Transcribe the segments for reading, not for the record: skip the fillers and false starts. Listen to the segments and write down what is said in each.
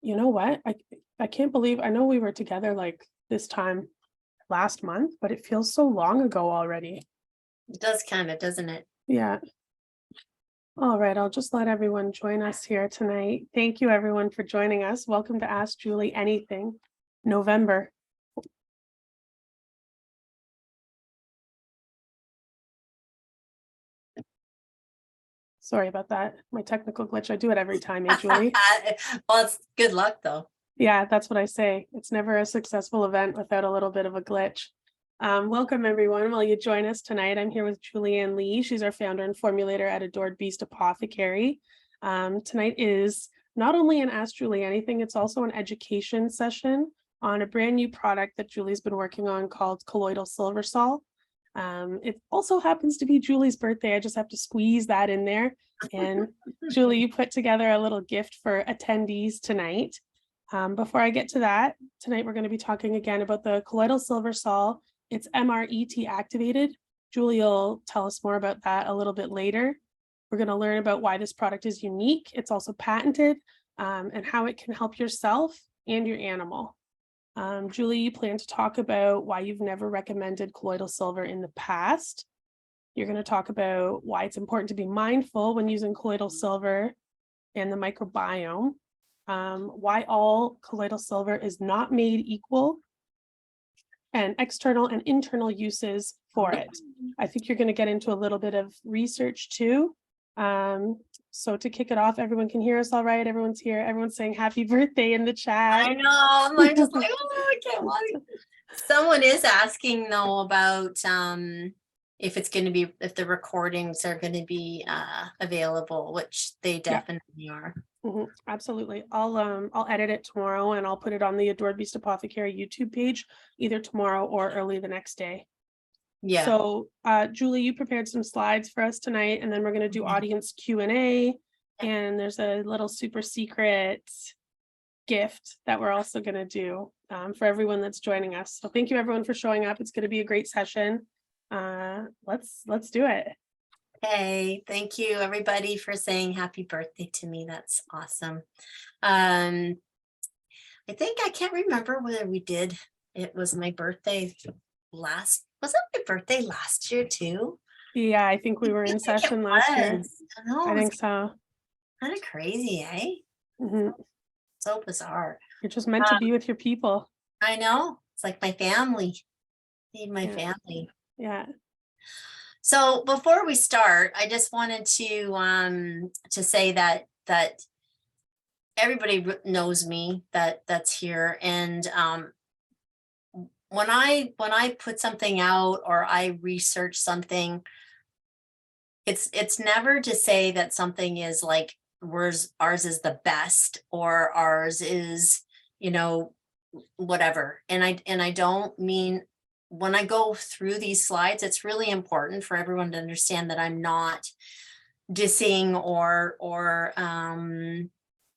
You know what? I can't believe, I know we were together like this time last month, but it feels so long ago already. It does kind of, doesn't it? Yeah. All right, I'll just let everyone join us here tonight. Thank you everyone for joining us. Welcome to Ask Julie Anything, November. Sorry about that. My technical glitch. I do it every time, eh, Julie? Well, it's good luck though. Yeah, that's what I say. It's never a successful event without a little bit of a glitch. Welcome everyone. Will you join us tonight? I'm here with Julianne Lee. She's our founder and formulator at Adored Beast Apothecary. Tonight is not only an Ask Julie Anything, it's also an education session on a brand new product that Julie's been working on called Colloidal SilverSol. It also happens to be Julie's birthday. I just have to squeeze that in there. And Julie, you put together a little gift for attendees tonight. Before I get to that, tonight we're going to be talking again about the Colloidal SilverSol. It's MRET activated. Julie will tell us more about that a little bit later. We're going to learn about why this product is unique. It's also patented, and how it can help yourself and your animal. Julie, you plan to talk about why you've never recommended colloidal silver in the past. You're going to talk about why it's important to be mindful when using colloidal silver and the microbiome. Why all colloidal silver is not made equal, and external and internal uses for it. I think you're going to get into a little bit of research too. So to kick it off, everyone can hear us all right? Everyone's here. Everyone's saying happy birthday in the chat. I know. I'm just like, oh, I can't wait. Someone is asking though about if it's going to be, if the recordings are going to be available, which they definitely are. Absolutely. I'll edit it tomorrow and I'll put it on the Adored Beast Apothecary YouTube page either tomorrow or early the next day. Yeah. So Julie, you prepared some slides for us tonight, and then we're going to do audience Q&A, and there's a little super secret gift that we're also going to do for everyone that's joining us. So thank you everyone for showing up. It's going to be a great session. Let's do it. Hey, thank you everybody for saying happy birthday to me. That's awesome. I think I can't remember whether we did. It was my birthday was it my birthday last year too? Yeah, I think we were in session last year. I think so. Kind of crazy, eh? So bizarre. You're just meant to be with your people. I know. It's like my family. Need my family. Yeah. So before we start, I just wanted to say that everybody knows me that's here, and when I put something out or I research something, it's never to say that something is like ours is the best or ours is, you know, whatever. And I don't mean, when I go through these slides, it's really important for everyone to understand that I'm not dissing or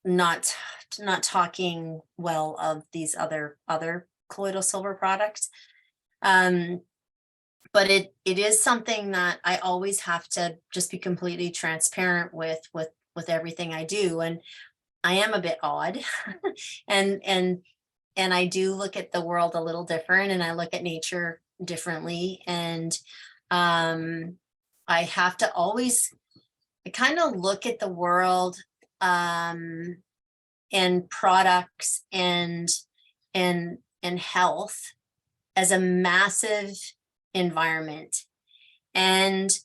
not talking well of these other colloidal silver products. But it is something that I always have to just be completely transparent with everything I do. And I am a bit odd and I do look at the world a little different, and I look at nature differently. And I have to always kind of look at the world and products and health as a massive environment. And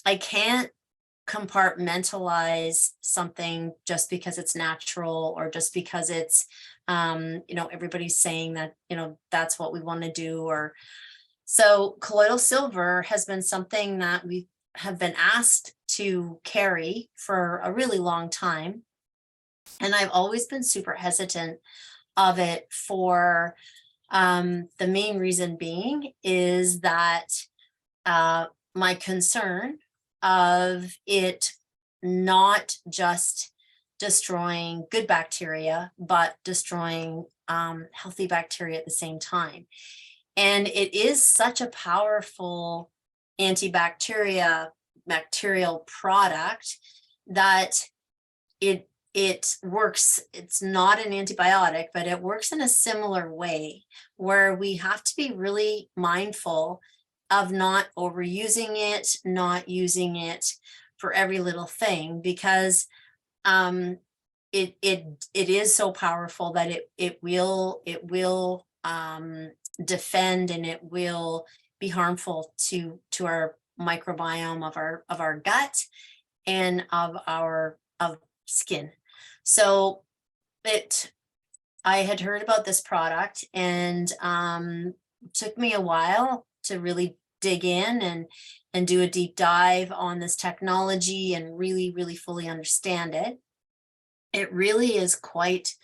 I can't compartmentalize something just because it's natural or just because it's everybody's saying that, that's what we want to do. Or so colloidal silver has been something that we have been asked to carry for a really long time, and I've always been super hesitant of it for the main reason being is that my concern of it not just destroying good bacteria, but destroying healthy bacteria at the same time. And it is such a powerful bacterial product that it it works, it's not an antibiotic, but it works in a similar way where we have to be really mindful of not overusing it, not using it for every little thing, because it is so powerful that it will defend, and it will be harmful to our microbiome of our gut and of our skin. So I had heard about this product, and took me a while to really dig in and do a deep dive on this technology and really fully understand it. It really is quite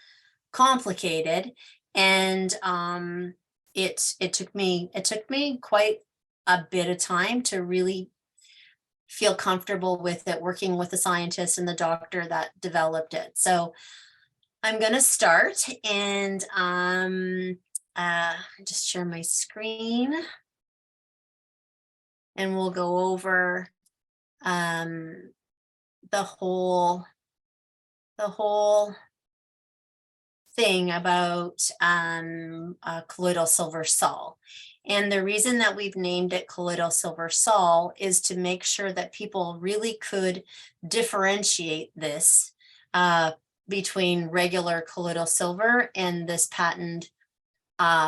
complicated, and it took me quite a bit of time to really feel comfortable with it, working with the scientist and the doctor that developed it. So I'm going to start and just share my screen, and we'll go over the whole thing about Colloidal SilverSol. And the reason that we've named it Colloidal SilverSol is to make sure that people really could differentiate this between regular colloidal silver and this patent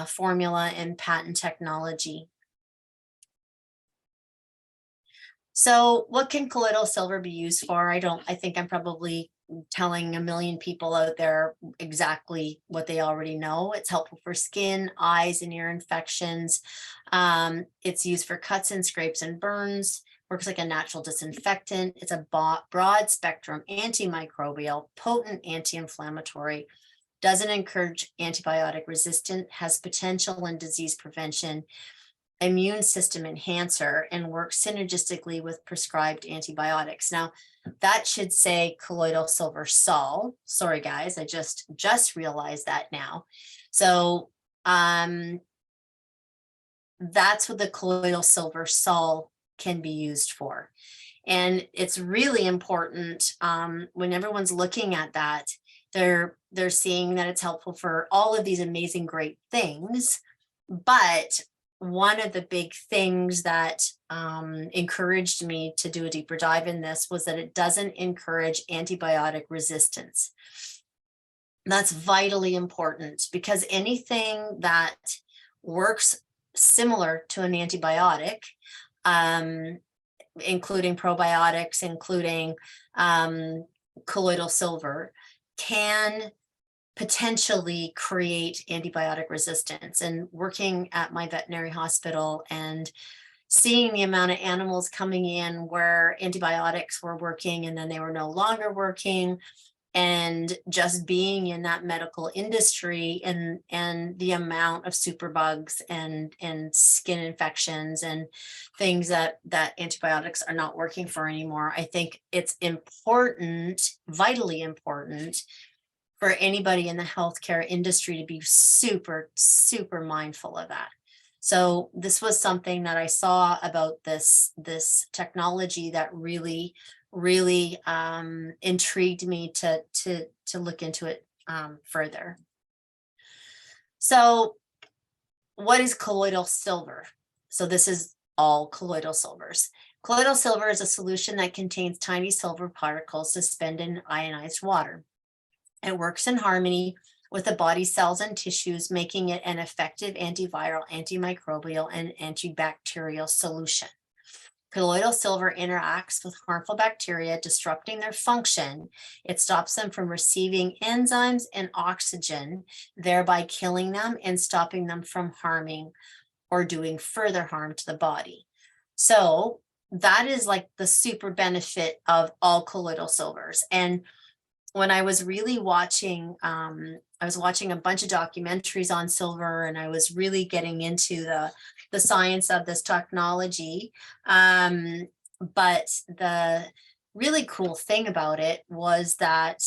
formula and patent technology. So what can colloidal silver be used for? I think I'm probably telling a million people out there exactly what they already know. It's helpful for skin, eyes, and ear infections. It's used for cuts and scrapes and burns, works like a natural disinfectant. It's a broad spectrum antimicrobial, potent anti-inflammatory, doesn't encourage antibiotic resistance, has potential in disease prevention, immune system enhancer, and works synergistically with prescribed antibiotics. Now, that should say Colloidal SilverSol. Sorry, guys, I just realized that now. So that's what the Colloidal SilverSol can be used for. And it's really important when everyone's looking at that, they're seeing that it's helpful for all of these amazing, great things. But one of the big things that encouraged me to do a deeper dive in this was that it doesn't encourage antibiotic resistance. That's vitally important, because anything that works similar to an antibiotic, including probiotics, including colloidal silver, can potentially create antibiotic resistance. And working at my veterinary hospital and seeing the amount of animals coming in where antibiotics were working and then they were no longer working, and just being in that medical industry and the amount of superbugs and skin infections and things that antibiotics are not working for anymore, I think it's important, vitally important, for anybody in the healthcare industry to be super mindful of that. So this was something that I saw about this technology that really intrigued me to look into it further. So what is colloidal silver? So this is all colloidal silvers. Colloidal silver is a solution that contains tiny silver particles suspended in ionized water. It works in harmony with the body cells and tissues, making it an effective antiviral, antimicrobial, and antibacterial solution. Colloidal silver interacts with harmful bacteria, disrupting their function. It stops them from receiving enzymes and oxygen, thereby killing them and stopping them from harming or doing further harm to the body. So that is like the super benefit of all colloidal silvers. And when I was really watching, I was watching a bunch of documentaries on silver, and I was really getting into the science of this technology. But the really cool thing about it was that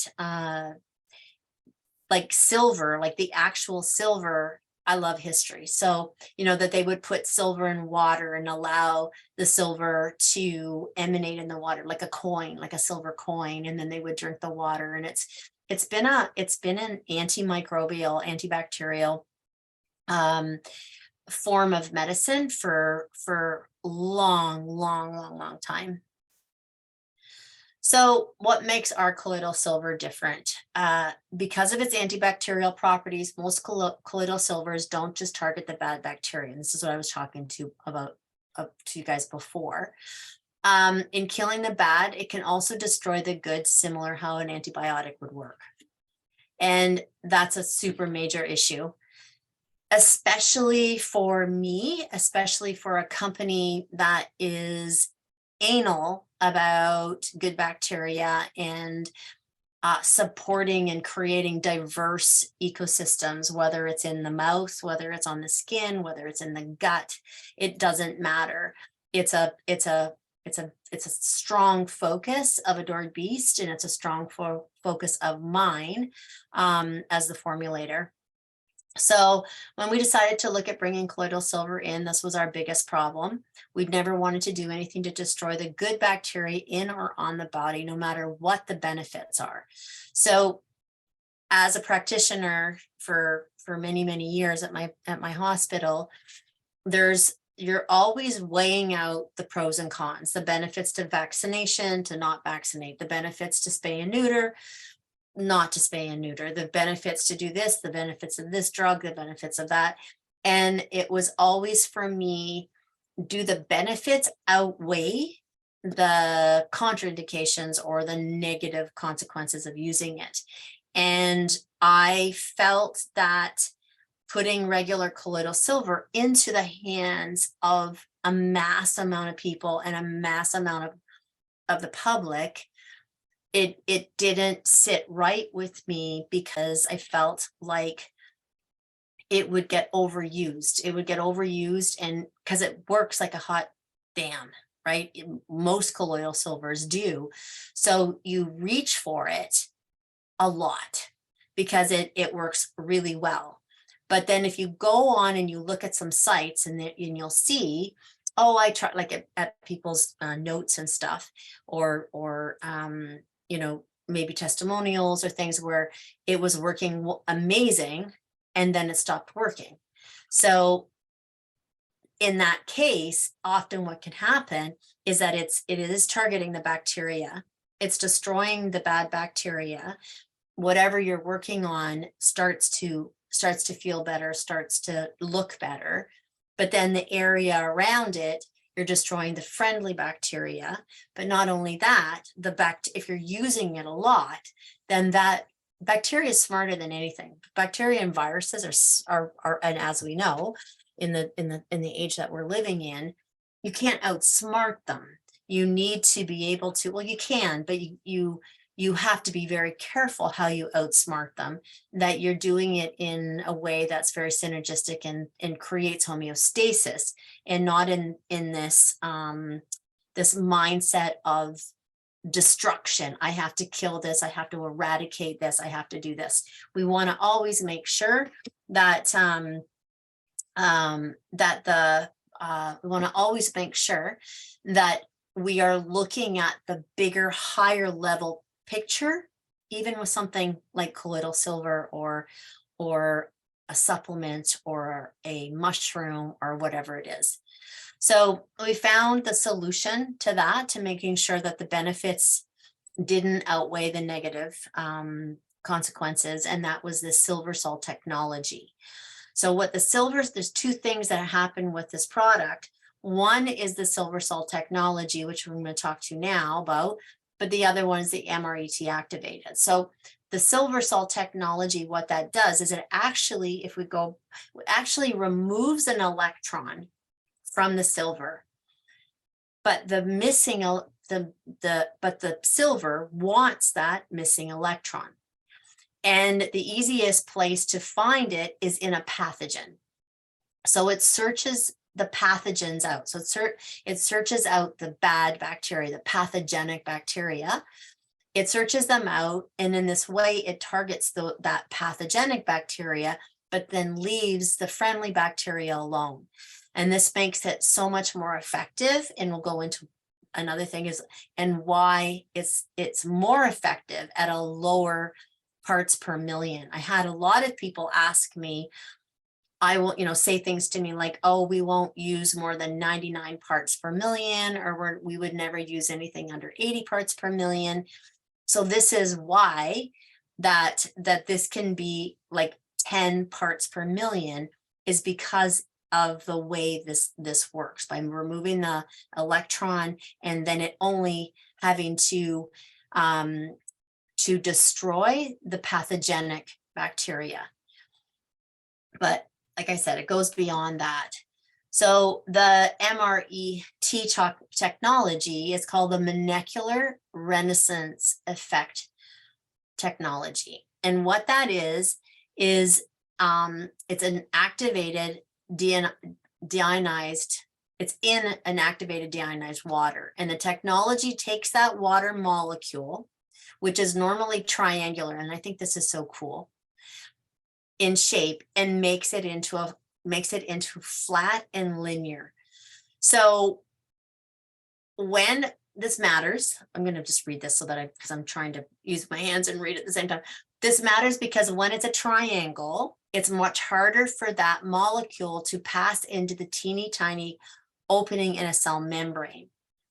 like silver, like the actual silver, I love history. So, that they would put silver in water and allow the silver to emanate in the water like a coin, like a silver coin, and then they would drink the water. And it's been an antimicrobial, antibacterial form of medicine for long time. So what makes our colloidal silver different? Because of its antibacterial properties, most colloidal silvers don't just target the bad bacteria. And this is what I was talking to you guys before. In killing the bad, it can also destroy the good, similar how an antibiotic would work. And that's a super major issue, especially for me, especially for a company that is anal about good bacteria and supporting and creating diverse ecosystems, whether it's in the mouth, whether it's on the skin, whether it's in the gut, it doesn't matter. It's a strong focus of Adored Beast, and it's a strong focus of mine as the formulator. So when we decided to look at bringing colloidal silver in, this was our biggest problem. We'd never wanted to do anything to destroy the good bacteria in or on the body, no matter what the benefits are. So as a practitioner for many years at my hospital, you're always weighing out the pros and cons, the benefits to vaccination, to not vaccinate, the benefits to spay and neuter, not to spay and neuter, the benefits to do this, the benefits of this drug, the benefits of that. And it was always for me, do the benefits outweigh the contraindications or the negative consequences of using it? And I felt that putting regular colloidal silver into the hands of a mass amount of people and a mass amount of the public, it didn't sit right with me, because I felt like it would get overused. It would get overused, and because it works like a hot damn, right? Most colloidal silvers do. So you reach for it a lot because it works really well. But then if you go on and you look at some sites and you'll see, oh, I try, like at people's notes and stuff, or maybe testimonials or things where it was working amazing and then it stopped working. So in that case, often what can happen is that it is targeting the bacteria. It's destroying the bad bacteria. Whatever you're working on starts to feel better, starts to look better. But then the area around it, you're destroying the friendly bacteria. But not only that, if you're using it a lot, then that bacteria is smarter than anything. Bacteria and viruses are and as we know, in the age that we're living in, you can't outsmart them. You need to be able to, well, you can, but you have to be very careful how you outsmart them, that you're doing it in a way that's very synergistic and creates homeostasis, and not in this this mindset of destruction. I have to kill this, I have to eradicate this, I have to do this. We want to always make sure that we want to always make sure that we are looking at the bigger, higher level picture, even with something like colloidal silver or a supplement or a mushroom or whatever it is. So we found the solution to that, to making sure that the benefits didn't outweigh the negative consequences, and that was the SilverSol technology. So there's two things that happen with this product. One is the SilverSol technology, which we're going to talk to now about, but the other one is the MRET activated. So the SilverSol technology, what that does is it actually, actually removes an electron from the silver, but the silver wants that missing electron. And the easiest place to find it is in a pathogen. So it searches the pathogens out. So it searches out the bad bacteria, the pathogenic bacteria. It searches them out, and in this way, it targets that pathogenic bacteria, but then leaves the friendly bacteria alone. And this makes it so much more effective. And we'll go into another thing is, and why it's more effective at a lower parts per million. I had a lot of people ask me, I will, say things to me like, oh, we won't use more than 99 parts per million, or we would never use anything under 80 parts per million. So this is why that this can be like 10 parts per million, is because of the way this works, by removing the electron and then it only having to destroy the pathogenic bacteria. But like I said, it goes beyond that. So the MRET technology is called the molecular resonance effect technology. And what that is it's an activated deionized, it's in an activated deionized water. And the technology takes that water molecule, which is normally triangular, and I think this is so cool, in shape, and makes it into flat and linear. So when this matters, I'm going to just read this so that because I'm trying to use my hands and read at the same time. This matters because when it's a triangle, it's much harder for that molecule to pass into the teeny tiny opening in a cell membrane.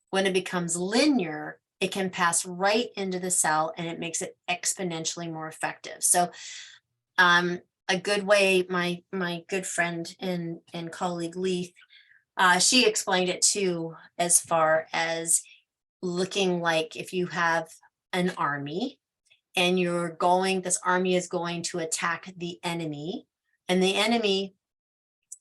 When it becomes linear, it can pass right into the cell, and it makes it exponentially more effective. So a good way, my good friend and colleague Leith, she explained it too, as far as looking like if you have an army and this army is going to attack the enemy, and the enemy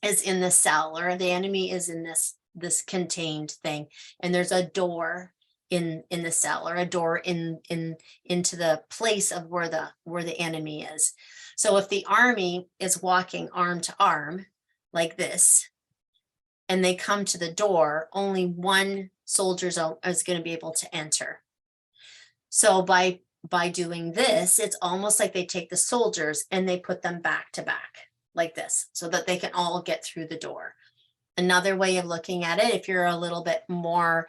is in the cell, or the enemy is in this contained thing, and there's a door in the cell, or a door into the place of where the enemy is. So if the army is walking arm to arm like this, and they come to the door, only one soldier is going to be able to enter. So by doing this, it's almost like they take the soldiers and they put them back to back like this, so that they can all get through the door. Another way of looking at it, if you're a little bit more,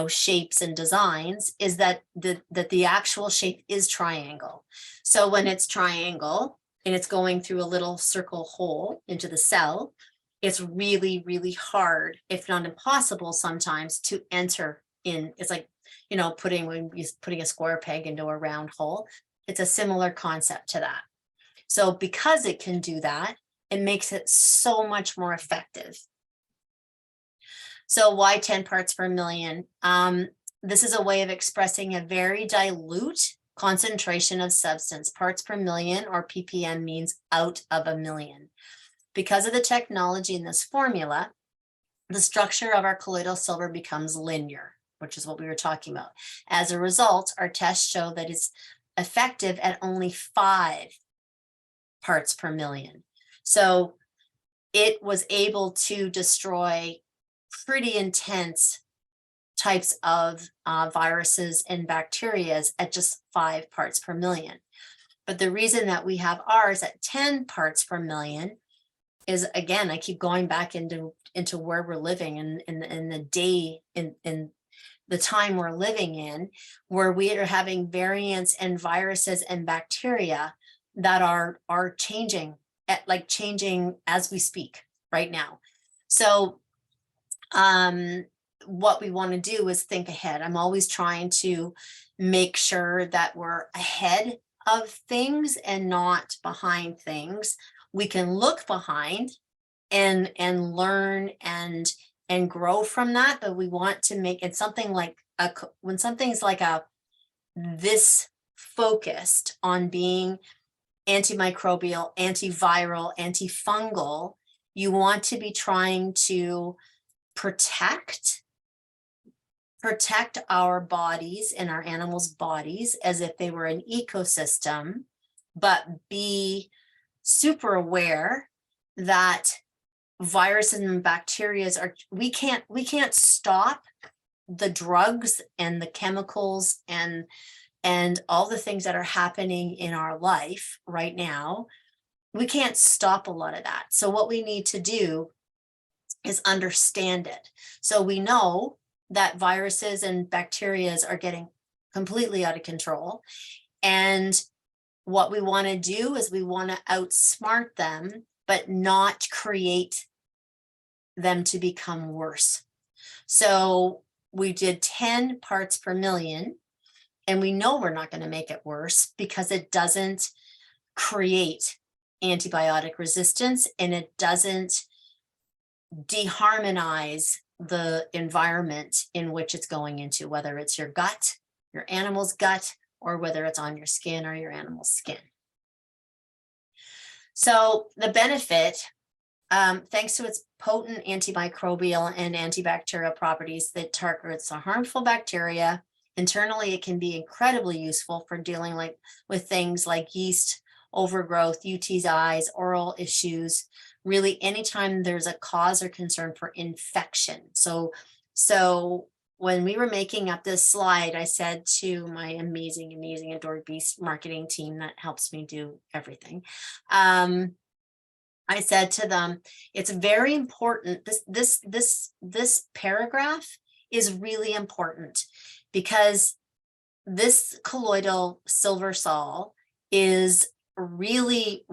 shapes and designs, is that the actual shape is triangle. So when it's triangle and it's going through a little circle hole into the cell, it's really, really hard, if not impossible sometimes, to enter in. It's like, putting a square peg into a round hole. It's a similar concept to that. So because it can do that, it makes it so much more effective. So why 10 parts per million? This is a way of expressing a very dilute concentration of substance. Parts per million, or ppm, means out of a million. Because of the technology in this formula, the structure of our colloidal silver becomes linear, which is what we were talking about. As a result, our tests show that it's effective at only 5 parts per million. So it was able to destroy pretty intense types of viruses and bacteria at just 5 parts per million. But the reason that we have ours at 10 parts per million is, again, I keep going back into where we're living in the day, in the time we're living in, where we are having variants and viruses and bacteria that are changing as we speak right now. So what we want to do is think ahead. I'm always trying to make sure that we're ahead of things and not behind things. We can look behind and learn and grow from that, but we want to make it something like when something's like this focused on being antimicrobial, antiviral, antifungal, you want to be trying to protect our bodies and our animals' bodies as if they were an ecosystem, but be super aware that viruses and bacteria we can't stop the drugs and the chemicals and all the things that are happening in our life right now, we can't stop a lot of that. So what we need to do is understand it. So we know that viruses and bacteria are getting completely out of control. And what we want to do is we want to outsmart them, but not create them to become worse. So we did 10 parts per million, and we know we're not going to make it worse because it doesn't create antibiotic resistance, and it doesn't deharmonize the environment in which it's going into, whether it's your gut, your animal's gut, or whether it's on your skin or your animal's skin. So the benefit, thanks to its potent antimicrobial and antibacterial properties that targets the harmful bacteria, internally it can be incredibly useful for dealing with things like yeast overgrowth, UTIs, oral issues, really anytime there's a cause or concern for infection. So when we were making up this slide, I said to my amazing Adored Beast marketing team that helps me do everything. I said to them, it's very important. This paragraph is really important because this colloidal SilverSol is really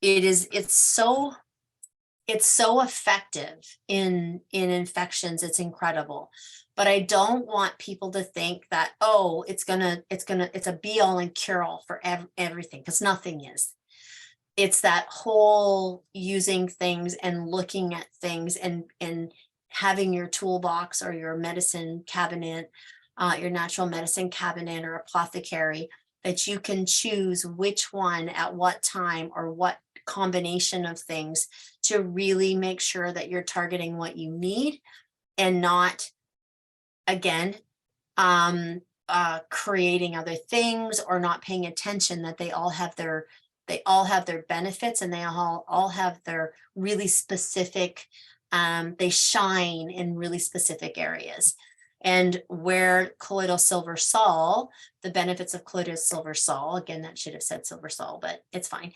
it's so effective in infections. It's incredible. But I don't want people to think that, oh, it's a be all and cure all for everything, because nothing is. It's that whole using things and looking at things and having your toolbox or your medicine cabinet, your natural medicine cabinet or apothecary, that you can choose which one at what time or what combination of things to really make sure that you're targeting what you need and not, again, creating other things or not paying attention that they all have their benefits, and they all have their really specific, they shine in really specific areas. And where Colloidal SilverSol, the benefits of Colloidal SilverSol, again, that should have said SilverSol, but it's fine,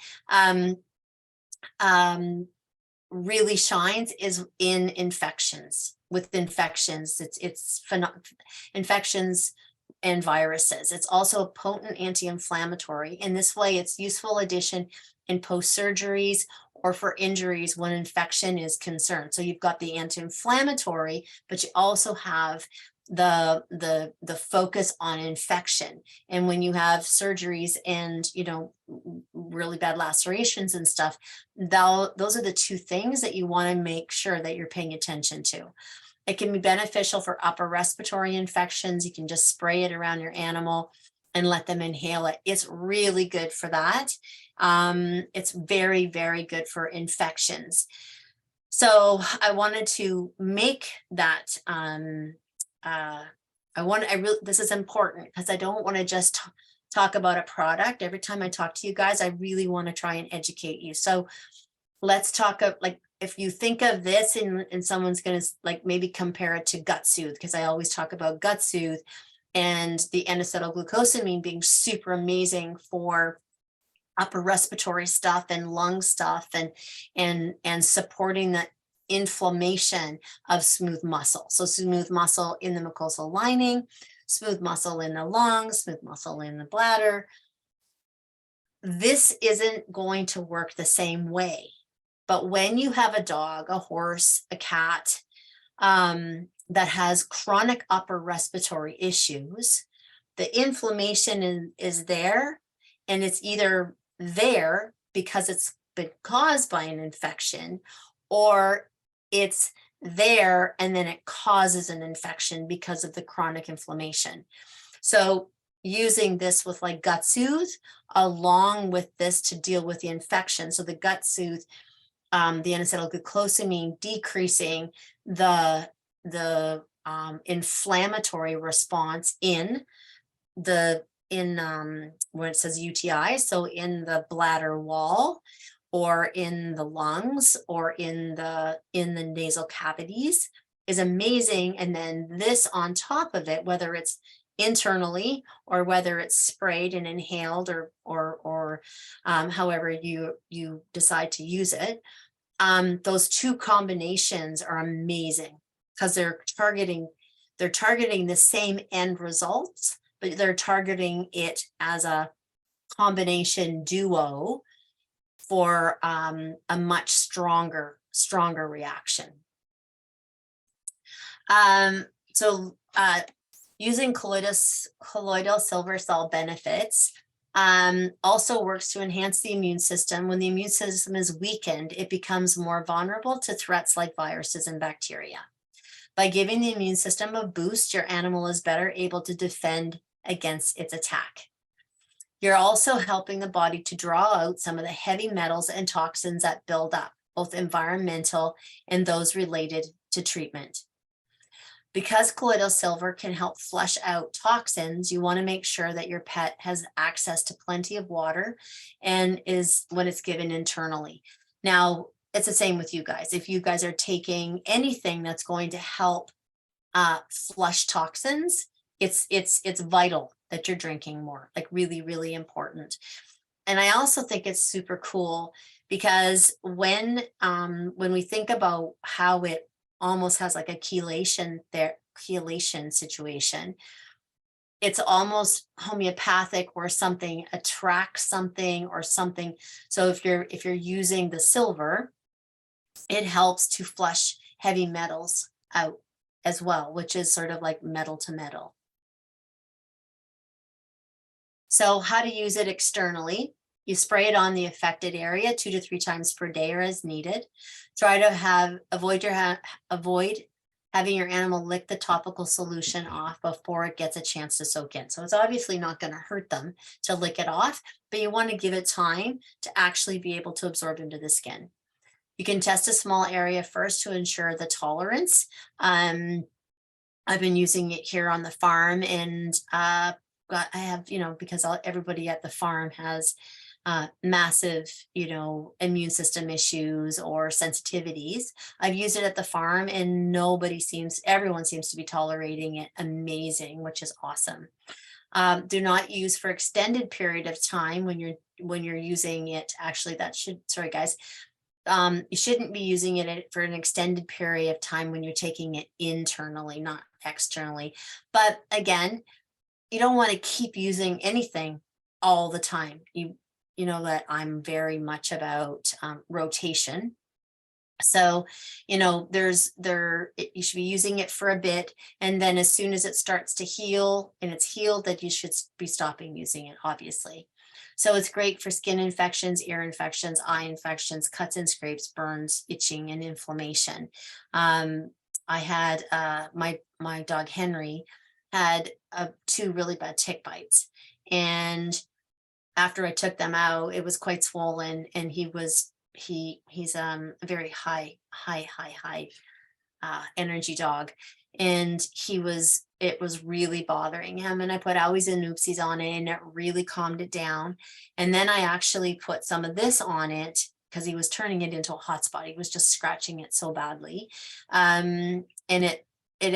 really shines is in infections. With infections, it's infections and viruses. It's also a potent anti-inflammatory. In this way, it's useful addition in post-surgeries or for injuries when infection is concerned. So you've got the anti-inflammatory, but you also have the focus on infection. And when you have surgeries and, you know, really bad lacerations and stuff, those are the two things that you want to make sure that you're paying attention to. It can be beneficial for upper respiratory infections. You can just spray it around your animal and let them inhale it. It's really good for that. It's very, very good for infections. So I wanted to make that, this is important because I don't want to just talk about a product. Every time I talk to you guys, I really want to try and educate you. So let's talk of, like, if you think of this and someone's going to like maybe compare it to Gut Soothe, because I always talk about Gut Soothe and the N-acetylglucosamine being super amazing for upper respiratory stuff and lung stuff and supporting the inflammation of smooth muscle. So smooth muscle in the mucosal lining, smooth muscle in the lungs, smooth muscle in the bladder. This isn't going to work the same way. But when you have a dog, a horse, a cat that has chronic upper respiratory issues, the inflammation is there, and it's either there because it's been caused by an infection, or it's there and then it causes an infection because of the chronic inflammation. So using this with like Gut Soothe along with this to deal with the infection. So the Gut Soothe, the N-acetylglucosamine decreasing the inflammatory response in when it says UTI, so in the bladder wall or in the lungs or in the nasal cavities, is amazing. And then this on top of it, whether it's internally, or whether it's sprayed and inhaled, or however you decide to use it. Those two combinations are amazing because they're targeting the same end results, but they're targeting it as a combination duo for a much stronger reaction. Using Colloidal SilverSol benefits also works to enhance the immune system. When the immune system is weakened, it becomes more vulnerable to threats like viruses and bacteria. By giving the immune system a boost, your animal is better able to defend against its attack. You're also helping the body to draw out some of the heavy metals and toxins that build up, both environmental and those related to treatment. Because colloidal silver can help flush out toxins, you want to make sure that your pet has access to plenty of water and when it's given internally. Now, it's the same with you guys. If you guys are taking anything that's going to help flush toxins, it's vital that you're drinking more, like really, really important. And I also think it's super cool because when we think about how it almost has like a chelation situation, it's almost homeopathic where something attracts something or something. So if you're using the silver, it helps to flush heavy metals out as well, which is sort of like metal to metal. So how to use it externally. You spray it on the affected area 2 to 3 times per day or as needed. Try to avoid having your animal lick the topical solution off before it gets a chance to soak in. So it's obviously not going to hurt them to lick it off, but you want to give it time to actually be able to absorb into the skin. You can test a small area first to ensure the tolerance. I've been using it here on the farm, and I have, because everybody at the farm has massive, immune system issues or sensitivities. I've used it at the farm and everyone seems to be tolerating it amazing, which is awesome. Do not use for extended period of time when you're using it. Actually, sorry guys. You shouldn't be using it for an extended period of time when you're taking it internally, not externally. But again, you don't want to keep using anything all the time. You know that I'm very much about rotation. So, you should be using it for a bit, and then as soon as it starts to heal and it's healed, that you should be stopping using it, obviously. So it's great for skin infections, ear infections, eye infections, cuts and scrapes, burns, itching, and inflammation. I had my dog Henry had 2 really bad tick bites, and after I took them out, it was quite swollen, and he's a very high energy dog, and it was really bothering him, and I put always and oopsies on it, and it really calmed it down. And then I actually put some of this on it because he was turning it into a hot spot. He was just scratching it so badly, and it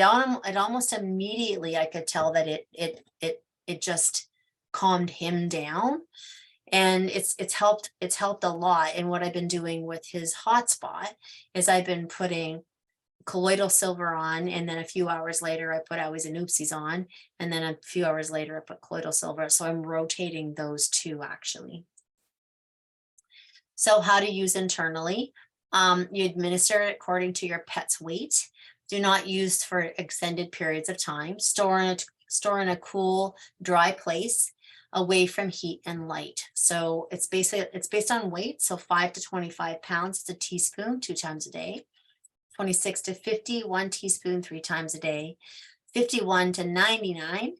almost immediately I could tell that it just calmed him down, and it's helped a lot. And what I've been doing with his hotspot is I've been putting colloidal silver on, and then a few hours later I put always and oopsies on, and then a few hours later I put colloidal silver. So I'm rotating those 2 actually. So how to use internally. You administer it according to your pet's weight. Do not use for extended periods of time. Store in a cool, dry place away from heat and light. So it's based on weight. So 5 to 25 pounds, it's a teaspoon 2 times a day. 26 to 50, 1 teaspoon 3 times a day. 51 to 99,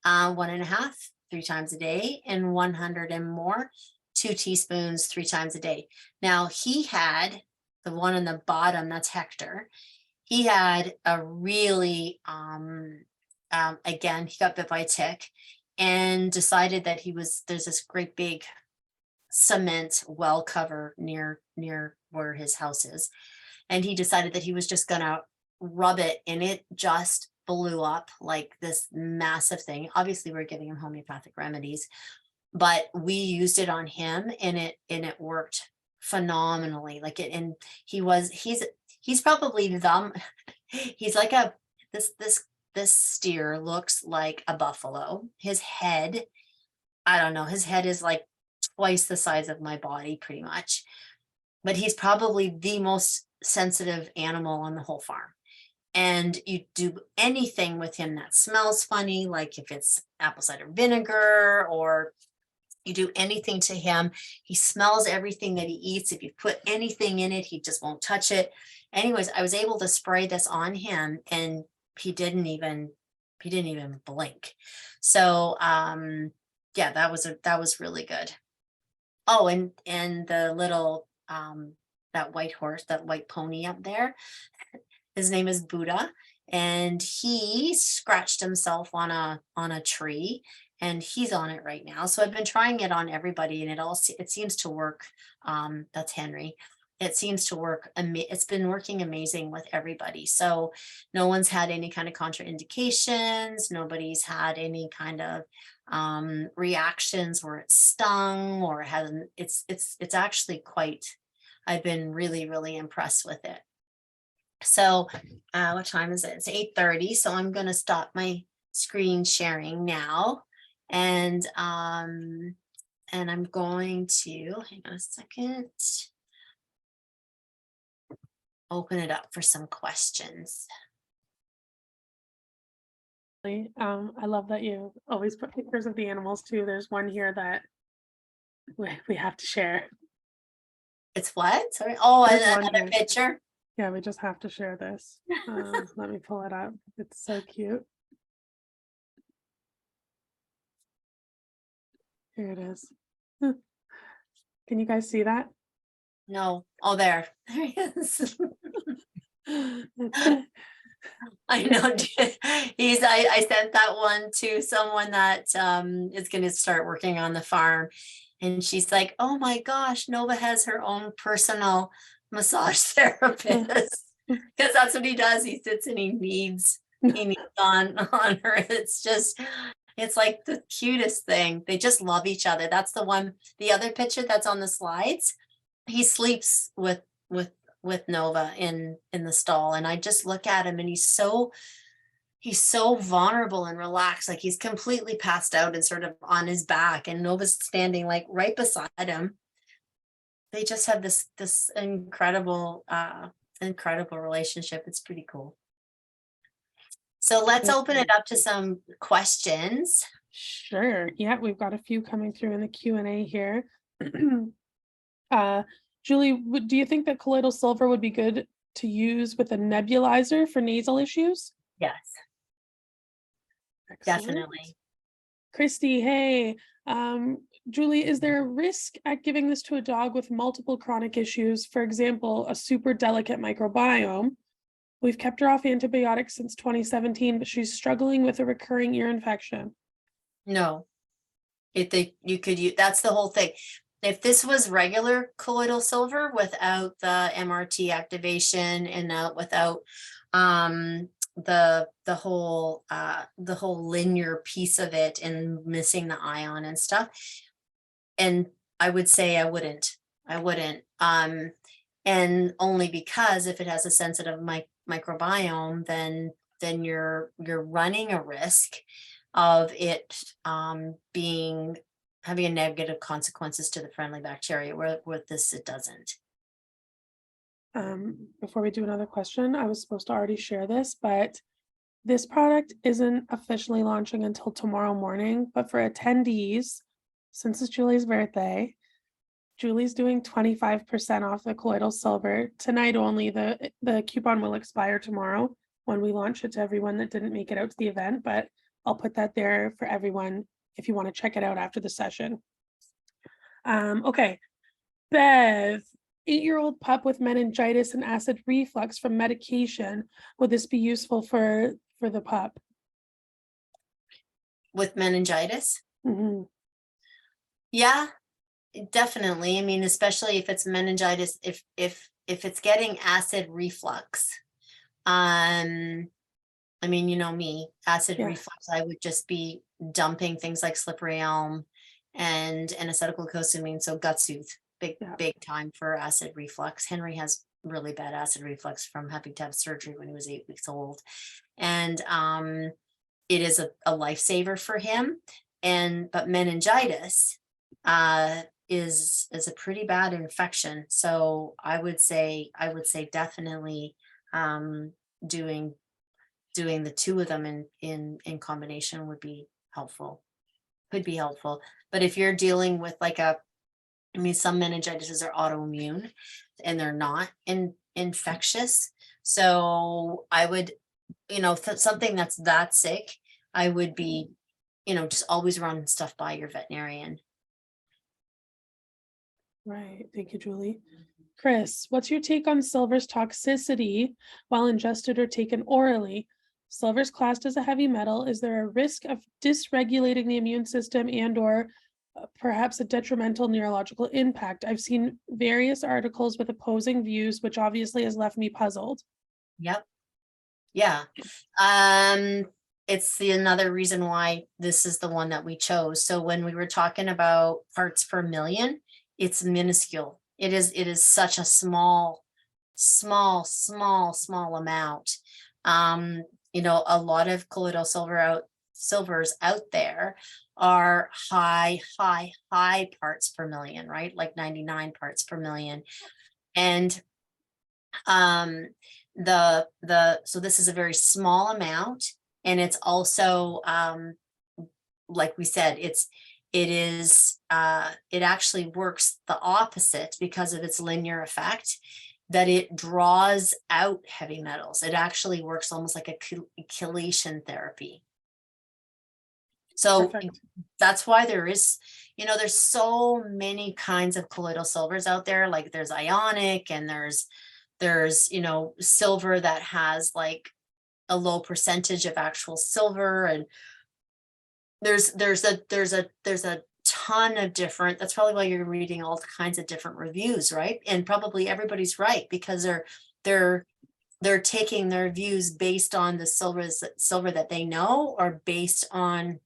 1.5, 3 times a day, and 100 and more, 2 teaspoons 3 times a day. Now he had the one on the bottom, that's Hector. He had a really, again, he got bit by a tick and decided that there's this great big cement well cover near where his house is. And he decided that he was just gonna rub it, and it just blew up like this massive thing. Obviously, we're giving him homeopathic remedies, but we used it on him and it worked phenomenally. Like it, and he's probably he's like this steer looks like a buffalo. His head, I don't know, his head is like twice the size of my body pretty much, but he's probably the most sensitive animal on the whole farm. And you do anything with him that smells funny, like if it's apple cider vinegar, or you do anything to him, he smells everything that he eats. If you put anything in it, he just won't touch it. Anyways, I was able to spray this on him and he didn't even blink. So yeah, that was really good. Oh, and the little that white horse, that white pony up there, his name is Buddha, and he scratched himself on a tree, and he's on it right now. So I've been trying it on everybody, and it seems to work. That's Henry. It seems to work. It's been working amazing with everybody. So no one's had any kind of contraindications. Nobody's had any kind of reactions where it's stung or hasn't. It's actually quite. I've been really, really impressed with it. So what time is it? It's 8:30. So I'm going to stop my screen sharing now. And I'm going to, hang on a second, open it up for some questions. I love that you always put pictures of the animals too. There's one here that we have to share. It's what? Sorry. Oh, There's another one here. picture. Yeah, we just have to share this. Let me pull it up. It's so cute. Here it is. Can you guys see that? No. Oh, there. There he is. I know. I sent that one to someone that is going to start working on the farm. And she's like, oh my gosh, Nova has her own personal massage therapist. Because that's what he does. He sits and he needs on her. It's like the cutest thing. They just love each other. That's the one. The other picture that's on the slides, he sleeps with Nova in the stall, and I just look at him and he's so vulnerable and relaxed, like he's completely passed out and sort of on his back, and Nova's standing like right beside him. They just have this incredible relationship. It's pretty cool. So let's open it up to some questions. Sure. Yeah, we've got a few coming through in the Q&A here. Julie, do you think that colloidal silver would be good to use with a nebulizer for nasal issues? Yes. Excellent. Definitely. Christy, hey, Julie, is there a risk at giving this to a dog with multiple chronic issues? For example, a super delicate microbiome. We've kept her off antibiotics since 2017, but she's struggling with a recurring ear infection. No, you could use, that's the whole thing. If this was regular colloidal silver without the MRT activation and without the whole linear piece of it and missing the ion and stuff, and I would say I wouldn't and only because if it has a sensitive microbiome, then you're running a risk of it having a negative consequences to the friendly bacteria, where with this it doesn't. Before we do another question, I was supposed to already share this, but this product isn't officially launching until tomorrow morning. But for attendees, since it's Julie's birthday, Julie's doing 25% off the colloidal silver tonight only. The coupon will expire tomorrow when we launch it to everyone that didn't make it out to the event, but I'll put that there for everyone if you want to check it out after the session. Okay, Bev, 8-year-old pup with meningitis and acid reflux from medication. Would this be useful for the pup? With meningitis? Mm-hmm. Yeah, definitely. I mean, especially if it's meningitis, if it's getting acid reflux, I mean, you know me, acid Yeah. reflux, I would just be dumping things like slippery elm and acetylglucosamine, so gut soothe, Yeah. big time for acid reflux. Henry has really bad acid reflux from having to have surgery when he was 8 weeks old. And it is a lifesaver for him. But meningitis is a pretty bad infection. So I would say definitely doing the two of them in combination would be helpful. Could be helpful. But if you're dealing with like I mean, some meningitis are autoimmune and they're not infectious. So I would, something that's that sick, I would be, just always run stuff by your veterinarian. Right. Thank you, Julie. Chris, what's your take on silver's toxicity while ingested or taken orally? Silver's classed as a heavy metal. Is there a risk of dysregulating the immune system and or perhaps a detrimental neurological impact? I've seen various articles with opposing views, which obviously has left me puzzled. Yep. Yeah. It's another reason why this is the one that we chose. So when we were talking about parts per million, it's minuscule. It is such a small amount. A lot of colloidal silvers out there are high parts per million, right? Like 99 parts per million. And so this is a very small amount, and it's also like we said, it actually works the opposite because of its linear effect, that it draws out heavy metals. It actually works almost like a chelation therapy. So Perfect. that's why there's so many kinds of colloidal silvers out there. Like there's ionic, and there's silver that has like a low percentage of actual silver, and there's a ton of different. That's probably why you're reading all kinds of different reviews, right? And probably everybody's right, because they're taking their views based on the silver that they know, or based on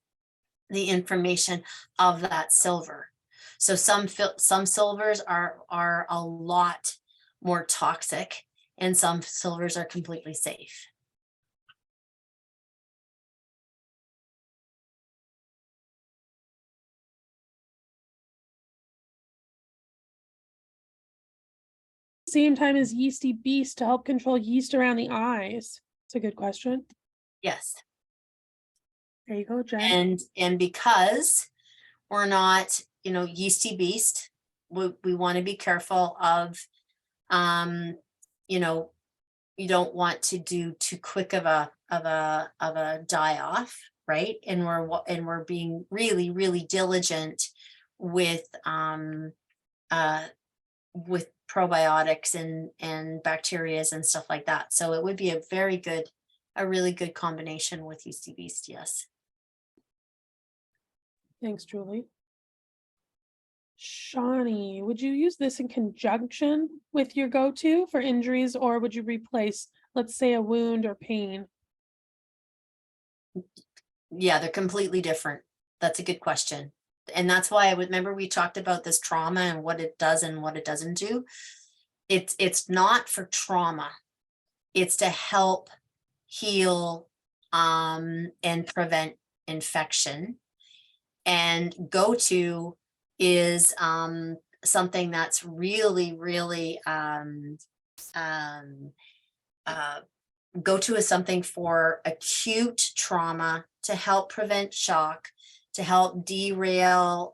the information of that silver. So some silvers are a lot more toxic, and some silvers are completely safe. Same time as Yeasty Beast to help control yeast around the eyes? It's a good question. Yes. There you go, Jen. And because we're not, Yeasty Beast, we want to be careful of, you don't want to do too quick of a die off, right? And we're being really, really diligent with probiotics and bacterias and stuff like that. So it would be a really good combination with Yeasty Beast. Yes. Thanks, Julie. Shawnee, would you use this in conjunction with your go-to for injuries, or would you replace, let's say, a wound or pain? Yeah, they're completely different. That's a good question. And that's why I would remember we talked about this trauma and what it does and what it doesn't do. It's not for trauma. It's to help heal and prevent infection. And go-to is something that's really, really go-to is something for acute trauma, to help prevent shock, to help derail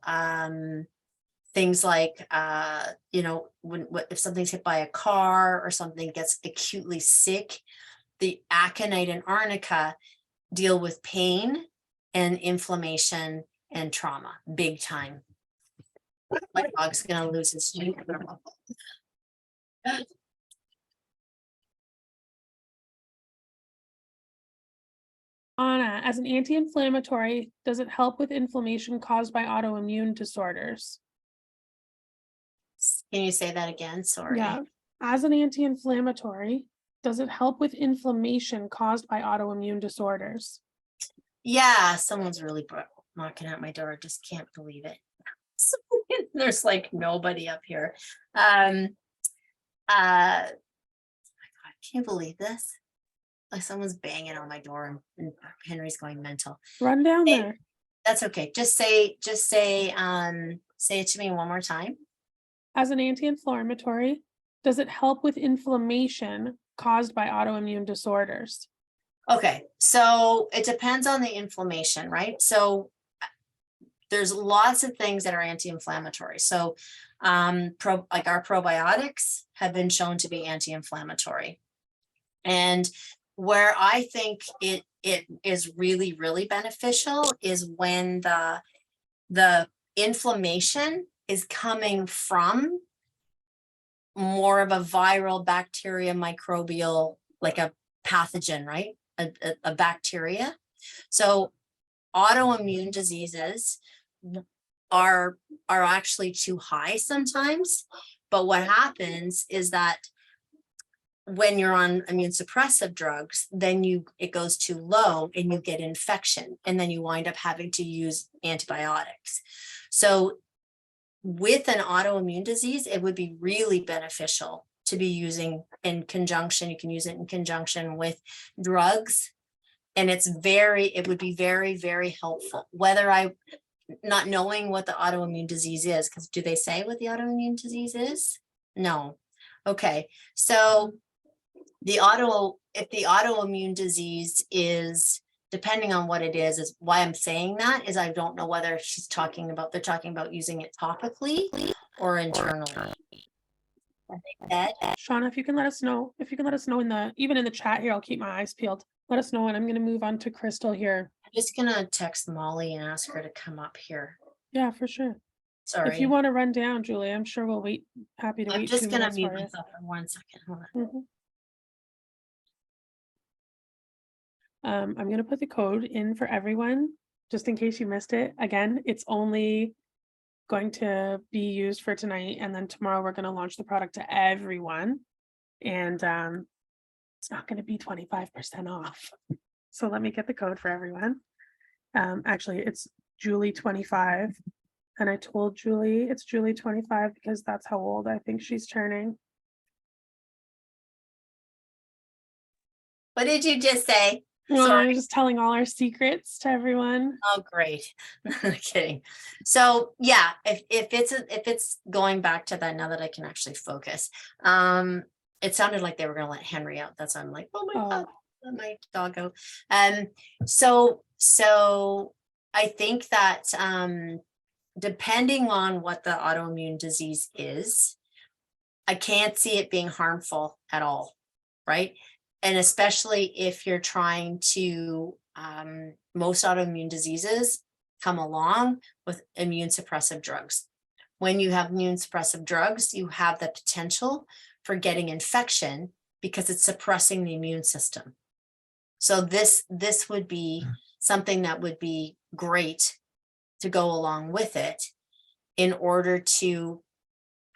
things like if something's hit by a car or something gets acutely sick. The aconite and arnica deal with pain and inflammation and trauma big time. My dog's gonna lose his tooth. Anna, as an anti-inflammatory, does it help with inflammation caused by autoimmune disorders? Can you say that again? Sorry. Yeah, as an anti-inflammatory, Does it help with inflammation caused by autoimmune disorders? Yeah, someone's really knocking at my door. Just can't believe it. There's like nobody up here. Oh my God, can't believe this. Like someone's banging on my door and Henry's going mental. Run down Hey, there. that's okay. Say it to me one more time. As an anti-inflammatory, does it help with inflammation caused by autoimmune disorders? Okay, so it depends on the inflammation, right? So there's lots of things that are anti-inflammatory. So like our probiotics have been shown to be anti-inflammatory. And where I think it is really, really beneficial is when the inflammation is coming from more of a viral bacteria, microbial, like a pathogen, right? A bacteria. So autoimmune diseases are actually too high sometimes. But what happens is that when you're on immune suppressive drugs, then it goes too low and you get infection, and then you wind up having to use antibiotics. So with an autoimmune disease, it would be really beneficial to be using in conjunction. You can use it in conjunction with drugs, and it would be very, very helpful. Not knowing what the autoimmune disease is, because do they say what the autoimmune disease is? No. Okay, so if the autoimmune disease is, depending on what it is why I'm saying that is I don't know whether they're talking about using it topically or internally. Shauna, if you can let us know even in the chat here, I'll keep my eyes peeled. Let us know, and I'm going to move on to Crystal here. I'm just gonna text Molly and ask her to come up here. Yeah, for sure. Sorry. If you want to run down, Julie, I'm sure we'll wait. Happy to wait. I'm just 2 gonna minutes mute for you. myself for 1 second. Hold on. I'm going to put the code in for everyone, just in case you missed it. Again, it's only going to be used for tonight, and then tomorrow we're going to launch the product to everyone, and it's not going to be 25% off. So let me get the code for everyone. Actually, it's Julie 25, and I told Julie it's Julie 25 because that's how old I think she's turning. What did you just say? Well, Sorry. I'm just telling all our secrets to everyone. Oh, great. Kidding. So yeah, if it's going back to that, now that I can actually focus, it sounded like they were going to let Henry out. That's why I'm like, oh my God, let my doggo. So I think that depending on what the autoimmune disease is, I can't see it being harmful at all, right? And especially if you're trying to, most autoimmune diseases come along with immune suppressive drugs. When you have immune suppressive drugs, you have the potential for getting infection because it's suppressing the immune system. So this would be something that would be great to go along with it in order to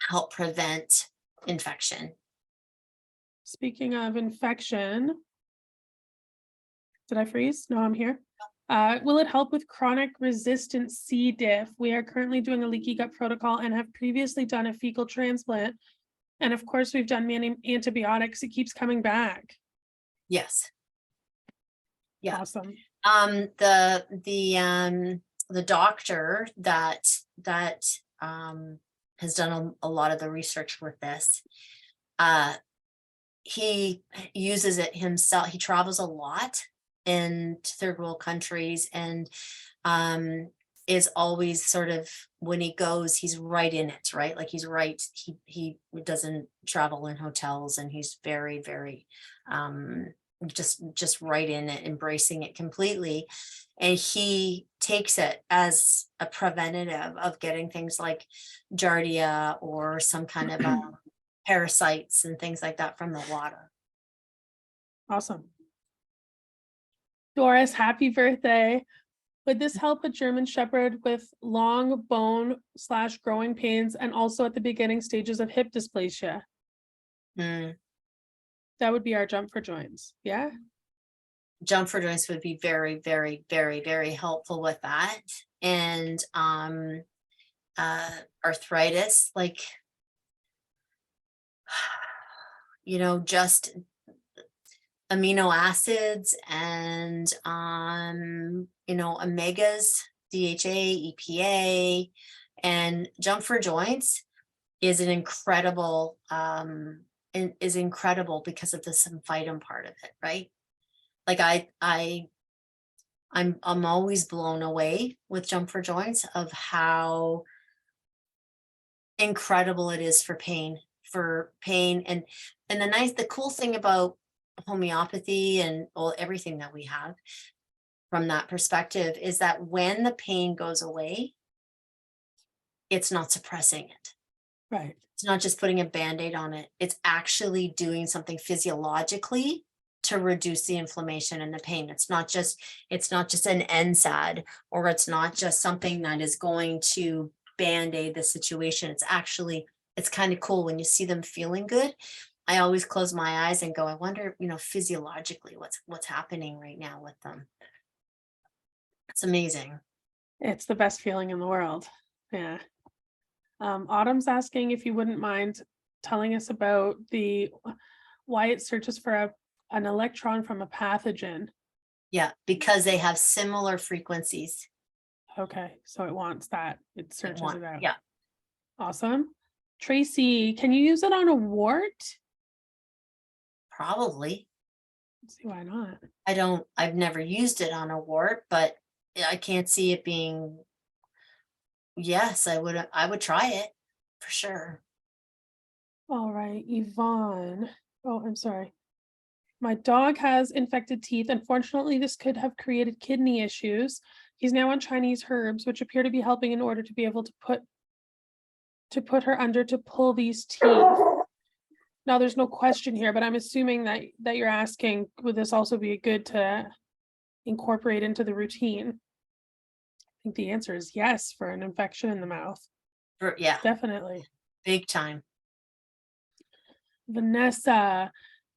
help prevent infection. Speaking of infection, did I freeze? No, I'm here. Will it help with chronic resistant C-Diff? We are currently doing a leaky gut protocol and have previously done a fecal transplant. And of course, we've done many antibiotics. It keeps coming back. Yes. Yeah. Awesome. The doctor that has done a lot of the research with this, he uses it himself. He travels a lot in third world countries, and is always sort of, when he goes, he's right in it, right? Like he's right. He doesn't travel in hotels, and he's very, very just right in it, embracing it completely. And he takes it as a preventative of getting things like giardia or some kind of parasites and things like that from the water. Awesome. Doris, happy birthday. Would this help a German Shepherd with long bone / growing pains and also at the beginning stages of hip dysplasia? That would be our jump for joints. Yeah. Jump for joints would be very, very, very, very helpful with that. And arthritis, like, just amino acids and omegas, DHA, EPA, and jump for joints is an incredible because of the symphytum part of it, right? Like I'm always blown away with jump for joints of how incredible it is for pain and the cool thing about homeopathy and everything that we have from that perspective is that when the pain goes away, it's not suppressing it. Right. It's not just putting a band-aid on it. It's actually doing something physiologically to reduce the inflammation and the pain. It's not just an NSAID, or it's not just something that is going to band-aid the situation. It's kind of cool when you see them feeling good. I always close my eyes and go, I wonder, physiologically what's happening right now with them. It's amazing. It's the best feeling in the world. Yeah. Autumn's asking if you wouldn't mind telling us about why it searches for an electron from a pathogen. Yeah, because they have similar frequencies. Okay, so it wants that. It searches it out. Yeah. Awesome. Tracy, can you use it on a wart? Probably. Let's see, why not? I've never used it on a wart, but I can't see it being. Yes, I would try it for sure. All right, Yvonne. Oh, I'm sorry. My dog has infected teeth. Unfortunately, this could have created kidney issues. He's now on Chinese herbs, which appear to be helping in order to be able to put her under to pull these teeth. Now, there's no question here, but I'm assuming that you're asking, would this also be good to incorporate into the routine? I think the answer is yes for an infection in the mouth. Yeah, definitely. Big time. Vanessa,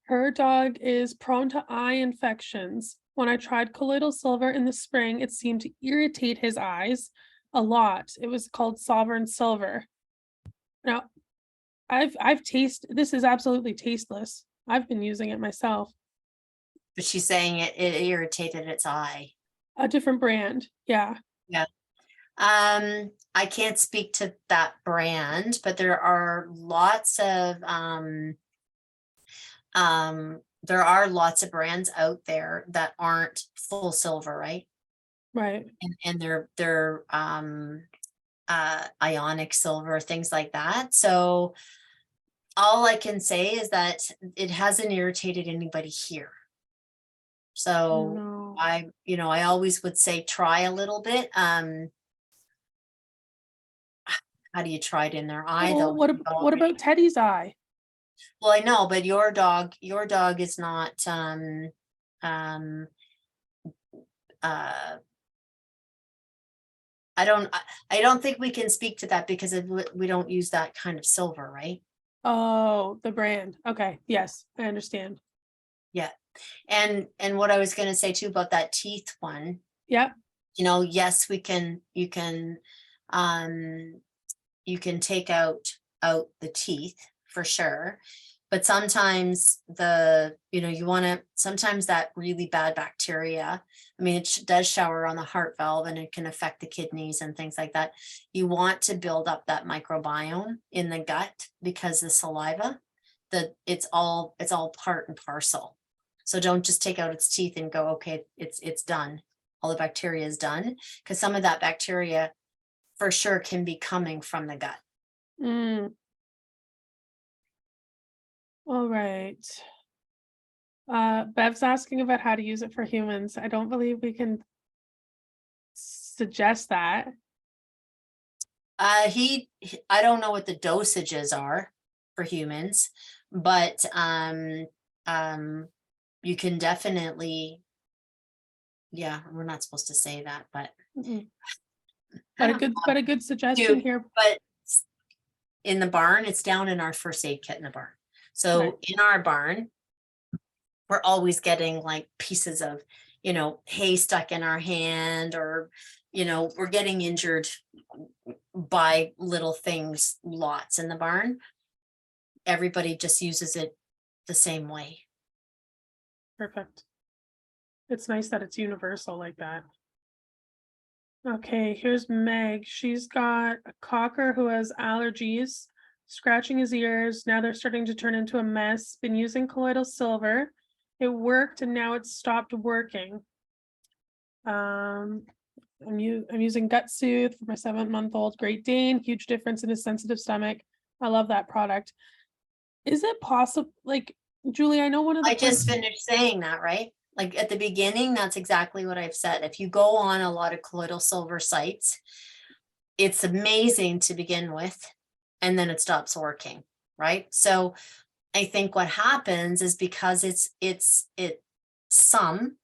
her dog is prone to eye infections. When I tried Colloidal Silver in the spring, it seemed to irritate his eyes a lot. It was called Sovereign Silver. Now, I've tasted, this is absolutely tasteless. I've been using it myself. But she's saying it irritated its eye. A different brand. Yeah. Yeah. I can't speak to that brand, but there are lots of brands out there that aren't full silver, right? Right. And they're ionic silver, things like that. So all I can say is that it hasn't irritated anybody here. So No. I always would say try a little bit. How do you try it in their eye though? What about Teddy's eye? Well, I know, but your dog is not I don't think we can speak to that because we don't use that kind of silver, right? Oh, the brand. Okay. Yes, I understand. Yeah. And what I was going to say too about that teeth one. Yeah. Yes, you can take out the teeth for sure. But sometimes sometimes that really bad bacteria, I mean, it does shower on the heart valve and it can affect the kidneys and things like that. You want to build up that microbiome in the gut because the saliva, it's all part and parcel. So don't just take out its teeth and go, okay, it's done. All the bacteria is done, because some of that bacteria for sure can be coming from the gut. All right. Bev's asking about how to use it for humans. I don't believe we can suggest that. I don't know what the dosages are for humans, but you can definitely, yeah, we're not supposed to say that, but but a good suggestion here. But in the barn, it's down in our first aid kit in the barn. So in our barn, we're always getting like pieces of, hay stuck in our hand, or, we're getting injured by little things lots in the barn. Everybody just uses it the same way. Perfect. It's nice that it's universal like that. Okay, here's Meg. She's got a cocker who has allergies, scratching his ears. Now they're starting to turn into a mess. Been using colloidal silver. It worked and now it's stopped working. I'm using Gut Soothe for my 7-month-old Great Dane. Huge difference in his sensitive stomach. I love that product. Is it possible, like, Julie, I know one of the I just finished saying that, right? Like at the beginning, that's exactly what I've said. If you go on a lot of colloidal silver sites, it's amazing to begin with, and then it stops working, right? So I think what happens is because some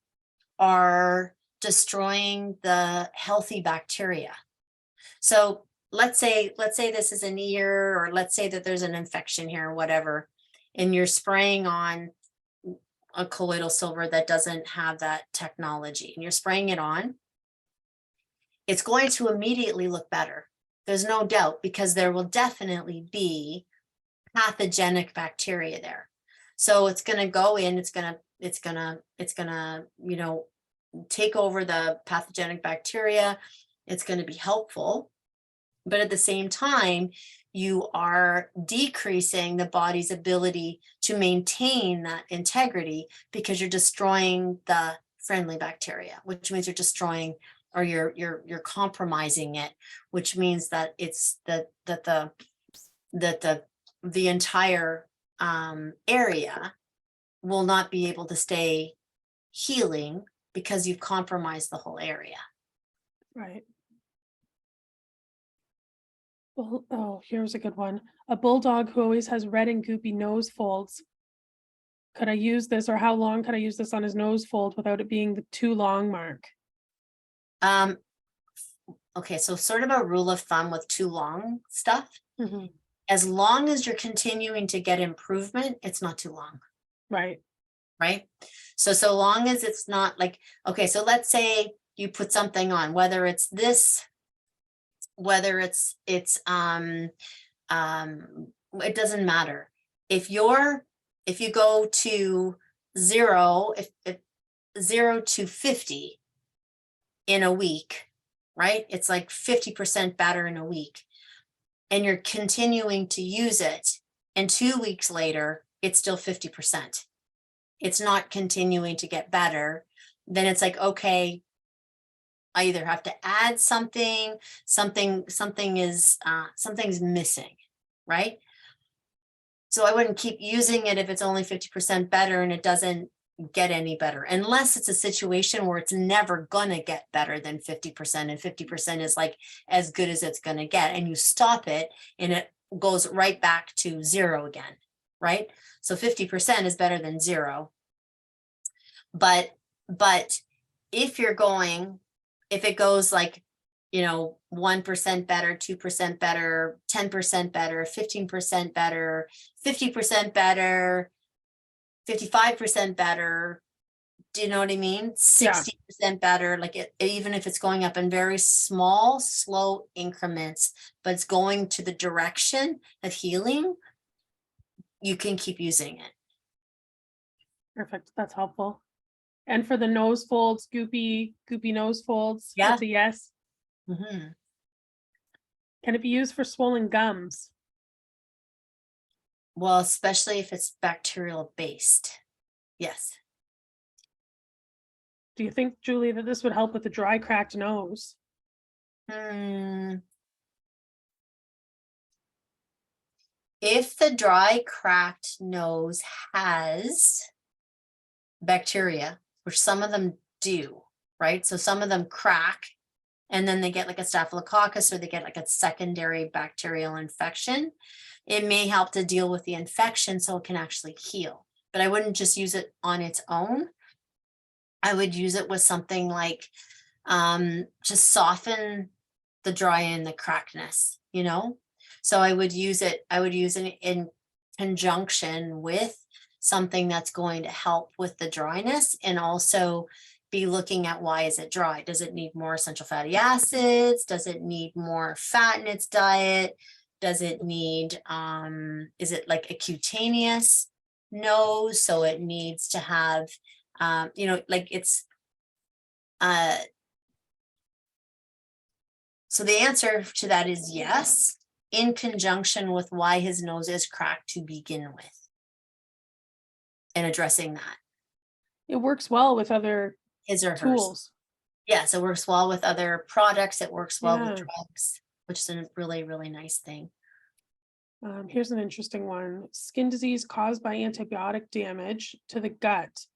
are destroying the healthy bacteria. So let's say this is an ear, or let's say that there's an infection here or whatever, and you're spraying on a colloidal silver that doesn't have that technology, and you're spraying it on, it's going to immediately look better. There's no doubt, because there will definitely be pathogenic bacteria there. So it's going to go in, it's going to, take over the pathogenic bacteria. It's going to be helpful. But at the same time, you are decreasing the body's ability to maintain that integrity, because you're destroying the friendly bacteria, which means you're destroying, or you're compromising it, which means that it's that the entire area will not be able to stay healing, because you've compromised the whole area. Right. Well, oh, here's a good one. A bulldog who always has red and goopy nose folds. Could I use this, or how long could I use this on his nose fold without it being the too long mark? Okay, so sort of a rule of thumb with too long stuff. Mm-hmm. As long as you're continuing to get improvement, it's not too long. Right. Right. So long as it's not like, okay, so let's say you put something on, whether it's this, whether it's it doesn't matter. If you go to 0 to 50 in a week, right? It's like 50% better in a week, and you're continuing to use it, and 2 weeks later, it's still 50%. It's not continuing to get better. Then it's like, okay, I either have to add something is something's missing, right? So I wouldn't keep using it if it's only 50% better and it doesn't get any better, unless it's a situation where it's never gonna get better than 50%, and 50% is like as good as it's gonna get, and you stop it and it goes right back to 0 again, right? So 50% is better than 0. But if it goes like, 1% better, 2% better, 10% better, 15% better, 50% better, 55% better, do you know what I mean? 60% better, like even if it's going up in very small, slow increments, but it's going to the direction of healing, you can keep using it. Perfect. That's helpful. And for the nose folds, goopy nose folds, Yeah. that's a yes. Mm-hmm. Can it be used for swollen gums? Well, especially if it's bacterial based. Yes. Do you think, Julie, that this would help with the dry, cracked nose? If the dry, cracked nose has bacteria, which some of them do, right? So some of them crack, and then they get like a staphylococcus, or they get like a secondary bacterial infection. It may help to deal with the infection so it can actually heal. But I wouldn't just use it on its own. I would use it with something like just soften the dry and the crackness, So I would use it in conjunction with something that's going to help with the dryness, and also be looking at why is it dry? Does it need more essential fatty acids? Does it need more fat in its diet? Does it need, is it like a cutaneous nose? So it needs to have, you know, like it's, so the answer to that is yes, in conjunction with why his nose is cracked to begin with, and addressing that. It works well with other His or hers. tools. Yes, it works well with other products. It works well with Yeah. drugs, which is a really, really nice thing. Here's an interesting one. Skin disease caused by antibiotic damage to the gut.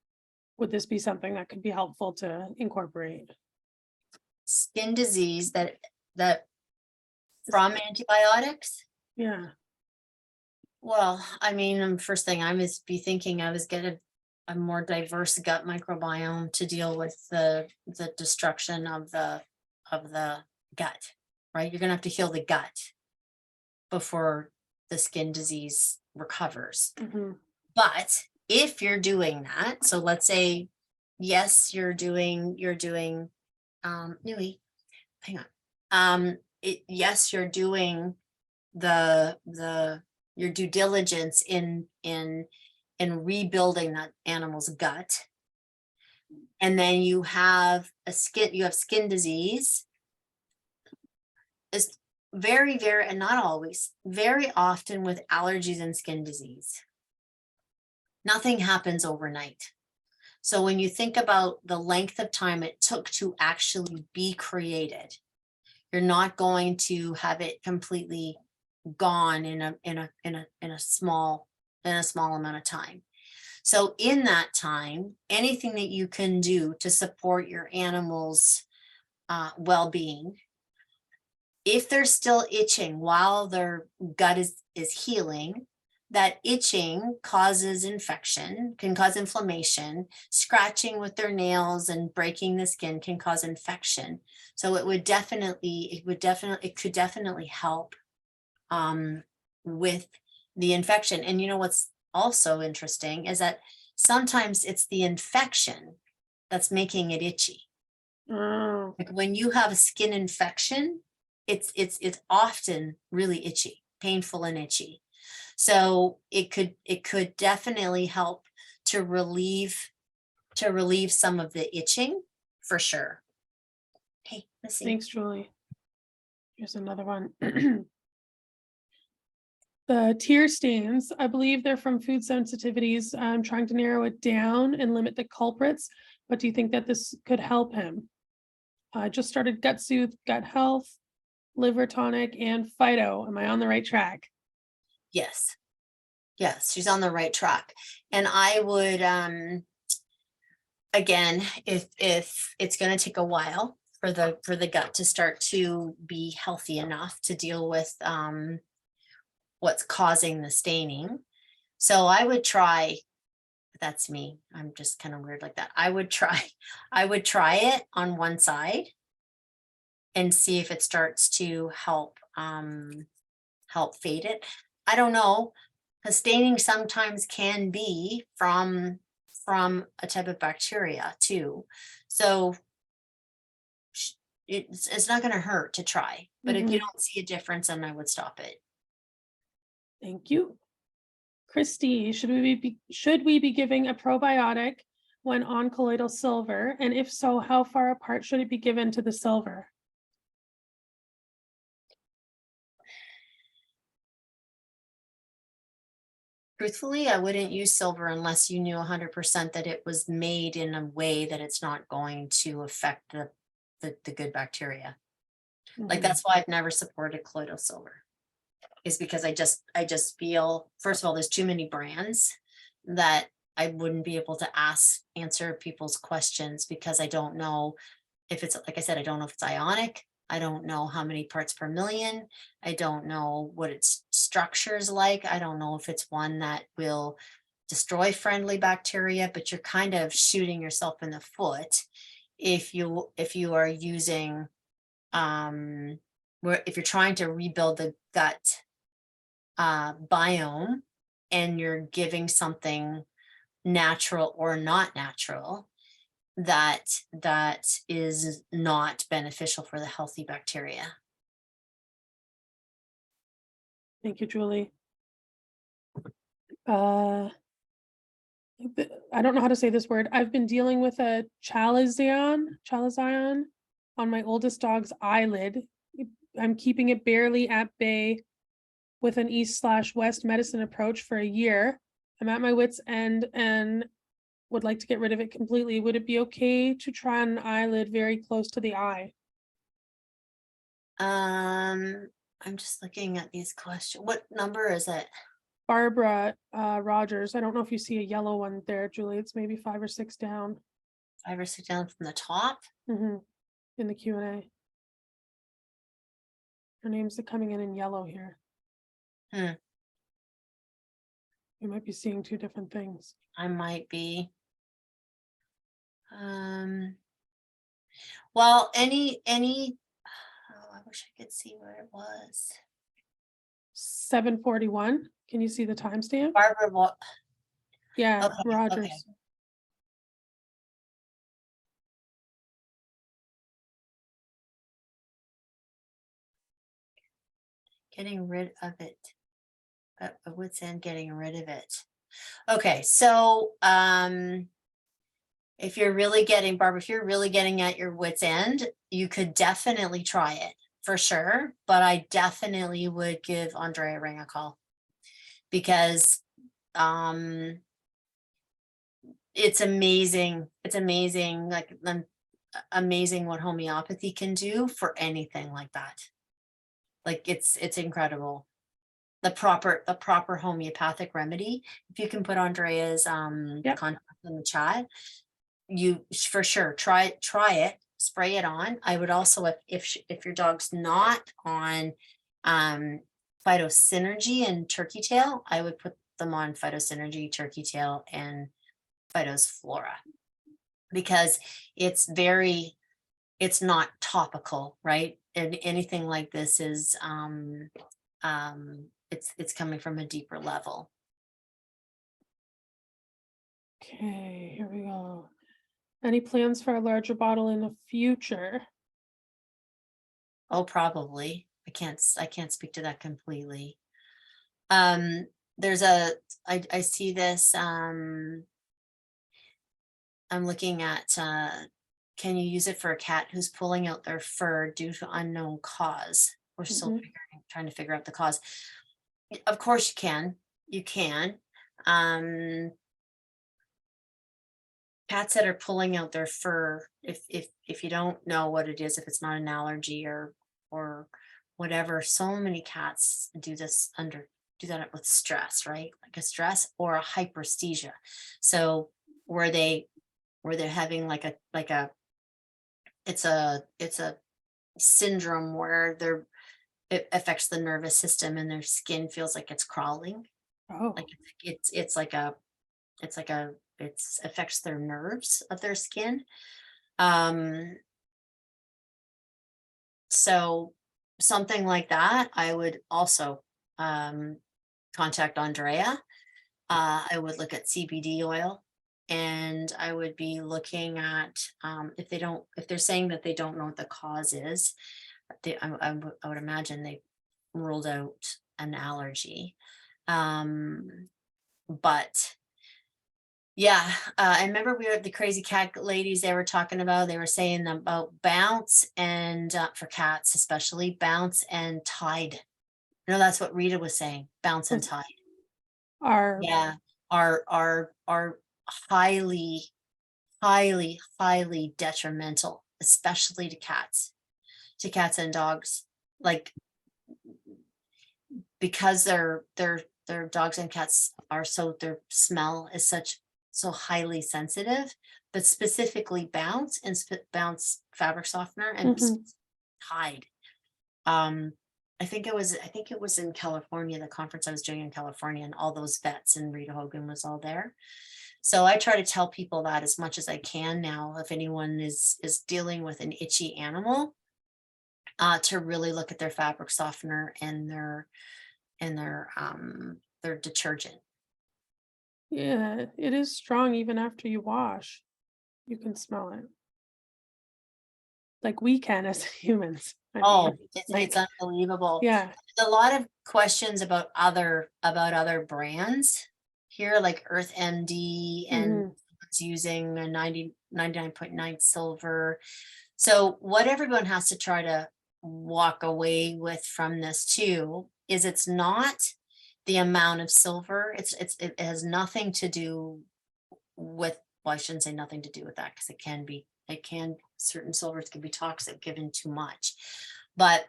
Would this be something that could be helpful to incorporate? Skin disease that from antibiotics? Yeah. Well, I mean, first thing I was be thinking of is get a more diverse gut microbiome to deal with the destruction of the gut, right? You're gonna have to heal the gut before the skin disease recovers. Mhm. But if you're doing that, so let's say, yes, you're doing, Nui, hang on. Yes, you're doing your due diligence in rebuilding that animal's gut. And then you have skin disease. Is very, very, and not always, very often with allergies and skin disease. Nothing happens overnight. So when you think about the length of time it took to actually be created, you're not going to have it completely gone in a small amount of time. So in that time, anything that you can do to support your animal's well-being, if they're still itching while their gut is healing, that itching causes infection, can cause inflammation. Scratching with their nails and breaking the skin can cause infection. So it could definitely help with the infection. And you know what's also interesting is that sometimes it's the infection that's making it itchy. Oh, Like when you have a skin infection, it's often really itchy, painful and itchy. So it could definitely help to relieve some of the itching for sure. Hey, Missy. thanks, Julie. Here's another one. The tear stains, I believe they're from food sensitivities. I'm trying to narrow it down and limit the culprits, but do you think that this could help him? I just started Gut Soothe, Gut Health, Liver Tonic, and Phyto. Am I on the right track? Yes. Yes, she's on the right track. And I would, again, if it's going to take a while for the gut to start to be healthy enough to deal with what's causing the staining. So I would try, that's me, I'm just kind of weird like that. I would try it on one side and see if it starts to help fade it. I don't know. The staining sometimes can be from a type of bacteria too. So it's not going to hurt to try, but if you don't see a difference, then I would stop it. Thank you. Christy, should we be giving a probiotic when on colloidal silver? And if so, how far apart should it be given to the silver? Truthfully, I wouldn't use silver unless you knew 100% that it was made in a way that it's not going to affect the good bacteria. Like Mhm. that's why I've never supported colloidal silver, is because I just feel, first of all, there's too many brands that I wouldn't be able to answer people's questions, because I don't know if it's, like I said, I don't know if it's ionic. I don't know how many parts per million. I don't know what its structure is like. I don't know if it's one that will destroy friendly bacteria, but you're kind of shooting yourself in the foot if you are using if you're trying to rebuild the gut biome and you're giving something natural or not natural, that is not beneficial for the healthy bacteria. Thank you, Julie. I don't know how to say this word. I've been dealing with a chalazion on my oldest dog's eyelid. I'm keeping it barely at bay with an east/west medicine approach for a year. I'm at my wit's end and would like to get rid of it completely. Would it be okay to try on an eyelid very close to the eye? I'm just looking at these questions. What number is it? Barbara Rogers. I don't know if you see a yellow one there, Julie. It's maybe 5 or 6 down. 5 or 6 down from the top. In the Q&A. Her name's coming in yellow here. You might be seeing 2 different things. I might be. Well, any oh, I wish I could see where it was. 7:41. Can you see the timestamp? Barbara, what? Yeah, Okay, Rogers. okay. Getting rid of it. At what's end, getting rid of it. Okay, so if you're really getting, Barbara, if you're really getting at your wit's end, you could definitely try it for sure. But I definitely would give Andrea Ring a call, because it's amazing. It's amazing, like amazing what homeopathy can do for anything like that. Like it's incredible. The proper homeopathic remedy. If you can put Andrea's contact in the chat, you for sure try it, spray it on. I would also, if your dog's not on Phytosynergy and Turkey Tail, I would put them on Phytosynergy, Turkey Tail, and Phytos Flora, because it's not topical, right? And anything like this is it's coming from a deeper level. Okay, here we go. Any plans for a larger bottle in the future? Oh, probably. I can't speak to that completely. There's I see this, I'm looking at, can you use it for a cat who's pulling out their fur due to unknown cause? We're still trying to figure out the cause. Of course you can. You can. Cats that are pulling out their fur, if you don't know what it is, if it's not an allergy or whatever, so many cats do that with stress, right? Like a stress or a hyperesthesia. So where they're having it's a syndrome where it affects the nervous system and their skin feels like it's crawling. Oh, Like it affects their nerves of their skin. So something like that, I would also contact Andrea. I would look at CBD oil, and I would be looking at if they're saying that they don't know what the cause is, I would imagine they ruled out an allergy. But yeah, I remember we were at the crazy cat ladies, they were talking about, they were saying about bounce and for cats, especially bounce and tide. No, that's what Rita was saying, bounce and tide. Yeah, are highly detrimental, especially to cats and dogs, like because their dogs and cats are their smell is so highly sensitive, but specifically bounce and bounce fabric softener and Tide. I think it was in California, the conference I was doing in California, and all those vets, and Rita Hogan was all there. So I try to tell people that as much as I can now, if anyone is dealing with an itchy animal, to really look at their fabric softener and their detergent. Yeah, it is strong even after you wash. You can smell it. Like we can as humans. I mean, Oh, it's like, unbelievable. yeah. There's a lot of questions about other brands here, like Earth MD, and Mhm. it's using a 99.9 silver. So what everyone has to try to walk away with from this too is it's not the amount of silver. It has nothing to do with, well, I shouldn't say nothing to do with that, because certain silvers can be toxic given too much. But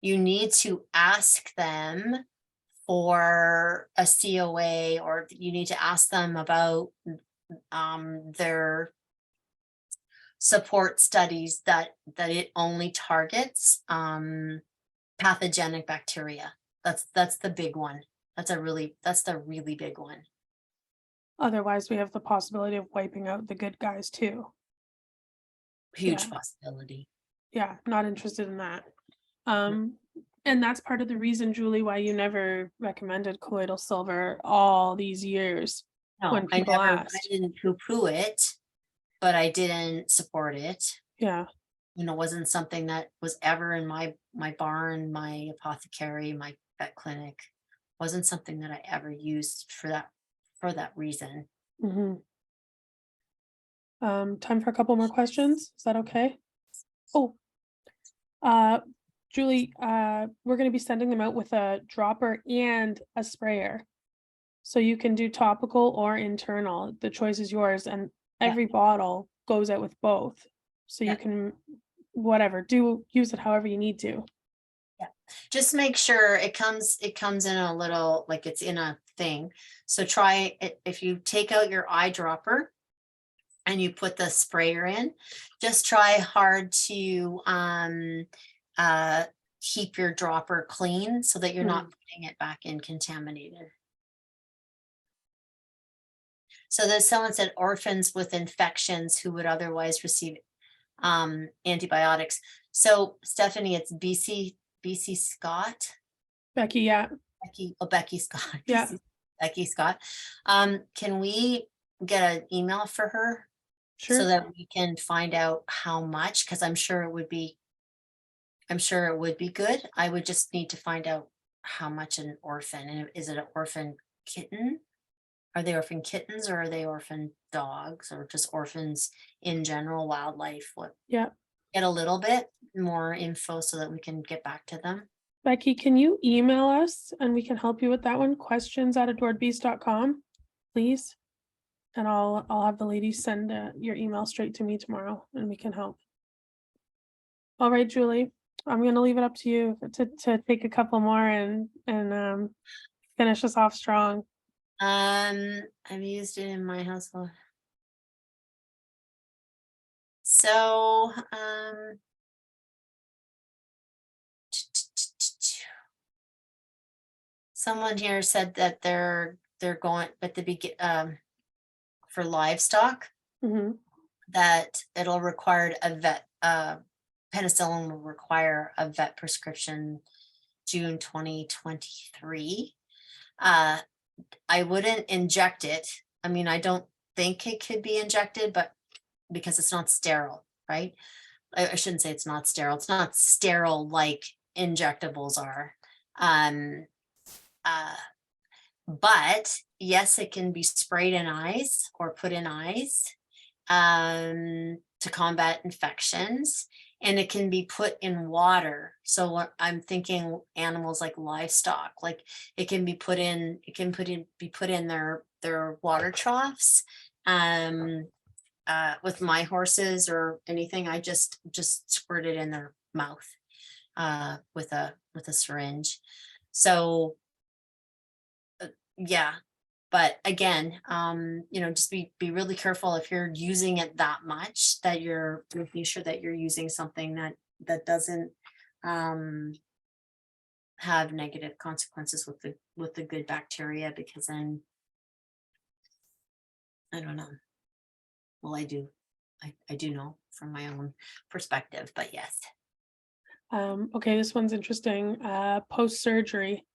you need to ask them for a COA, or you need to ask them about their support studies that it only targets pathogenic bacteria. That's the big one. That's the really big one. Otherwise, we have the possibility of wiping out the good guys too. Huge Yeah. possibility. Yeah. Not interested in that. Um, and that's part of the reason, Julie, why you never recommended colloidal silver all these years No, when people I asked. didn't poo-poo it, but I didn't support it. Yeah. Wasn't something that was ever in my barn, my apothecary, my vet clinic. Wasn't something that I ever used for that reason. Hmm. Time for a couple more questions. Is that okay? Oh, uh, Julie, we're going to be sending them out with a dropper and a sprayer. So you can do topical or internal. The choice is yours. And Yeah, every bottle goes out with both. So you yeah, can, use it however you need to. yeah. Just make sure it comes in a little, like it's in a thing. So try it if you take out your eyedropper and you put the sprayer in, just try hard to uh keep your dropper clean so that you're not Mhm. putting it back in contaminated. So there's someone said orphans with infections who would otherwise receive antibiotics. So Stephanie, it's BC Scott, Becky, yeah, Becky Scott, yeah, Becky Scott. Can we get an email for her so sure. that we can find out how much? Because I'm sure it would be good. I would just need to find out how much an orphan, and is it an orphan kitten? Are they orphan kittens, or are they orphan dogs, or just orphans in general, wildlife? What, Yeah. get a little bit more info so that we can get back to them. Becky, can you email us and we can help you with that one? questions@adoredbeast.com, please. And I'll have the ladies send your email straight to me tomorrow and we can help. All right, Julie, I'm gonna leave it up to you to take a couple more and finish us off strong. I've used it in my household. So, someone here said that they're going at the begin for livestock, Hmm. that it'll require a vet penicillin will require a vet prescription June 2023. I wouldn't inject it. I mean, I don't think it could be injected, but because it's not sterile, right? I shouldn't say it's not sterile. It's not sterile like injectables are. Um, uh, but yes, it can be sprayed in eyes or put in eyes to combat infections, and it can be put in water. So what I'm thinking, animals like livestock, like be put in their water troughs. With my horses or anything, I just squirt it in their mouth with a syringe. So yeah, but again, just be really careful if you're using it that much, that you're making sure that you're using something that doesn't have negative consequences with the good bacteria, because then I don't know. Well, I do know from my own perspective, but yes. Okay, this one's interesting. Post-surgery.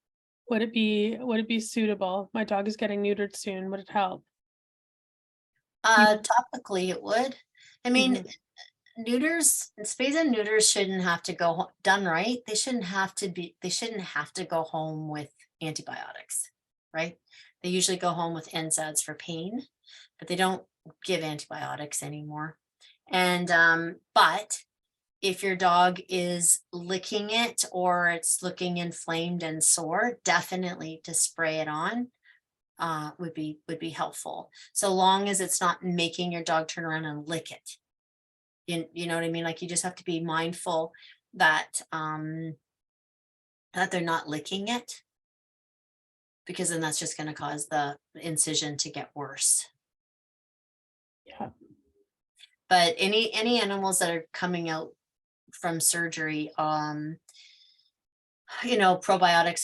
Would it be suitable? My dog is getting neutered soon. Would it help? Topically it would. I mean, Mhm. neuters, spays and neuters shouldn't have to go done right. They shouldn't have to go home with antibiotics, right? They usually go home with NSAIDs for pain, but they don't give antibiotics anymore. And but if your dog is licking it or it's looking inflamed and sore, definitely to spray it on would be helpful, so long as it's not making your dog turn around and lick it. You know what I mean? Like, you just have to be mindful that that they're not licking it, because then that's just going to cause the incision to get worse. Yeah. But any animals that are coming out from surgery, probiotics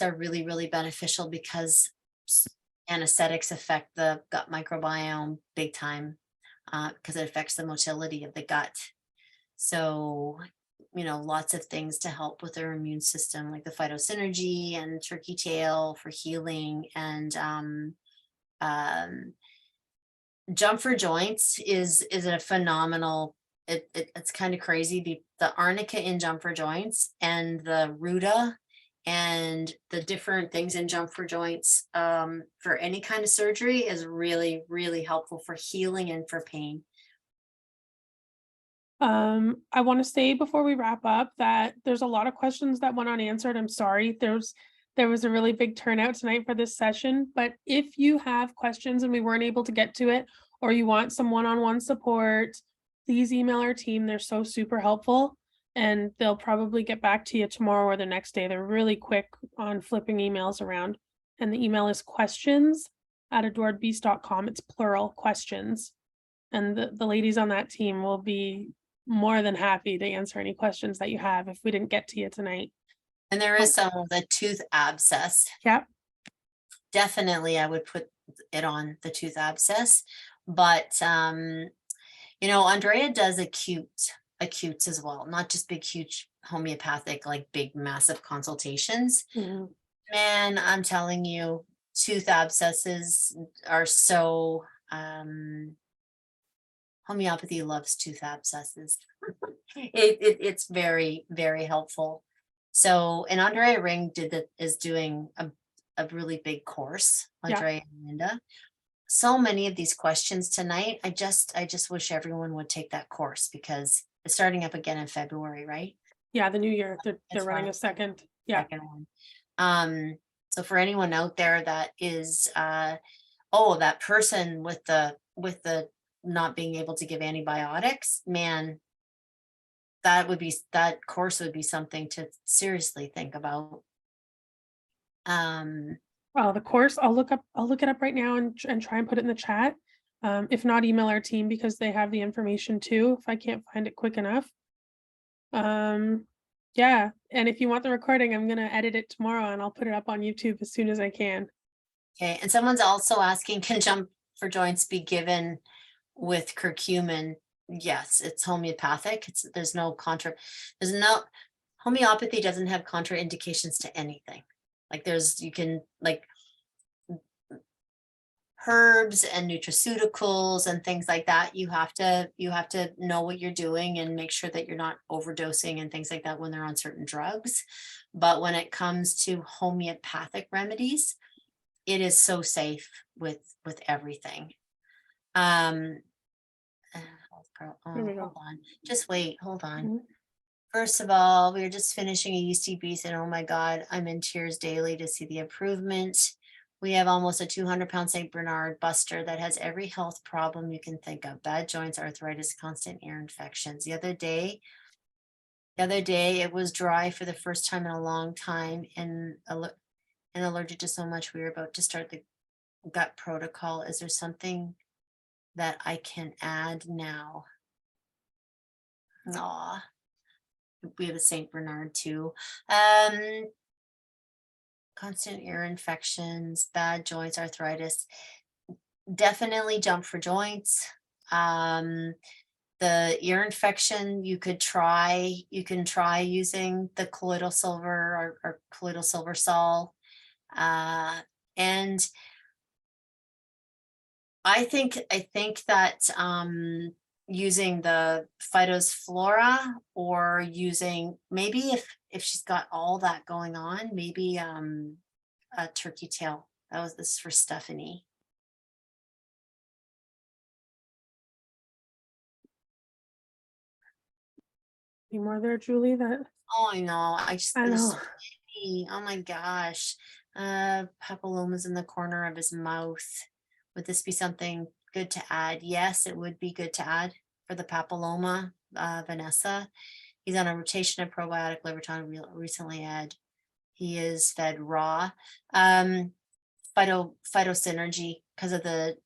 are really, really beneficial because anesthetics affect the gut microbiome big time, because it affects the motility of the gut. So, lots of things to help with their immune system, like the phytosynergy and turkey tail for healing, and jump for joints is a phenomenal. It's kind of crazy. The arnica in jump for joints and the ruta and the different things in jump for joints for any kind of surgery is really, really helpful for healing and for pain. I want to say before we wrap up that there's a lot of questions that went unanswered. I'm sorry. There was a really big turnout tonight for this session, but if you have questions and we weren't able to get to it, or you want some one-on-one support, please email our team. They're so super helpful, and they'll probably get back to you tomorrow or the next day. They're really quick on flipping emails around. And the email is questions@adoredbeast.com. It's plural, questions. And the ladies on that team will be more than happy to answer any questions that you have if we didn't get to you tonight. And there is some of the tooth abscess. Yep. Definitely, I would put it on the tooth abscess. But Andrea does acutes as well, not just big, huge homeopathic, like big, massive consultations. Mhm. Man, I'm telling you, tooth abscesses are so homeopathy loves tooth abscesses. It's very, very helpful. So, and Andrea Ring is doing a really big course, Yeah. Andrea and Linda. So many of these questions tonight, I just wish everyone would take that course, because it's starting up again in February, right? Yeah, the new year, they're That's running right. a second. Yeah. Second one. So for anyone out there that is that person with the not being able to give antibiotics, man, that course would be something to seriously think about. Well, the course, I'll look it up right now and try and put it in the chat. If not, email our team because they have the information too, if I can't find it quick enough. Yeah, and if you want the recording, I'm gonna edit it tomorrow and I'll put it up on YouTube as soon as I can. Okay, and someone's also asking, can jump for joints be given with curcumin? Yes, it's homeopathic. There's no homeopathy doesn't have contraindications to anything. Like you can, like, herbs and nutraceuticals and things like that, you have to know what you're doing and make sure that you're not overdosing and things like that when they're on certain drugs. But when it comes to homeopathic remedies, it is so safe with everything. Here we Hold go. on, just wait, hold on. Mhm. First of all, we were just finishing a Yeasty beast, and oh my God, I'm in tears daily to see the improvement. We have almost a 200-pound St. Bernard buster that has every health problem you can think of: bad joints, arthritis, constant ear infections. The other day, it was dry for the first time in a long time, and allergic to so much. We were about to start the gut protocol. Is there something that I can add now? Aw. We have a St. Bernard too. Constant ear infections, bad joints, arthritis. Definitely jump for joints. The ear infection, you can try using the colloidal silver or colloidal SilverSol. And I think that using the phytosflora, or using, maybe if she's got all that going on, maybe a turkey tail. This is for Stephanie. Any more there, Julie? That Oh, I know. I know. Oh my gosh. Papillomas in the corner of his mouth. Would this be something good to add? Yes, it would be good to add for the papilloma, Vanessa. He's on a rotation of probiotic liver recently had. He is fed raw. Phytosynergy, because of the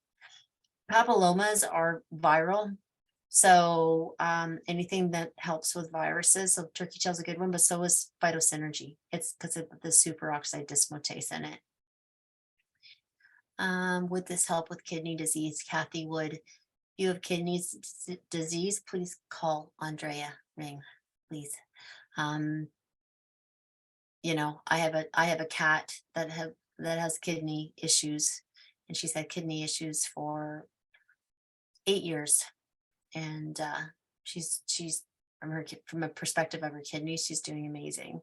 papillomas are viral. So anything that helps with viruses, so turkey tail is a good one, but so is phytosynergy. It's because of the superoxide dismutase in it. Would this help with kidney disease? Kathy would. If you have kidney disease, please call Andrea. Ring, please. You know, I have a cat that has kidney issues, and she's had kidney issues for 8 years. And she's from a perspective of her kidneys, she's doing amazing.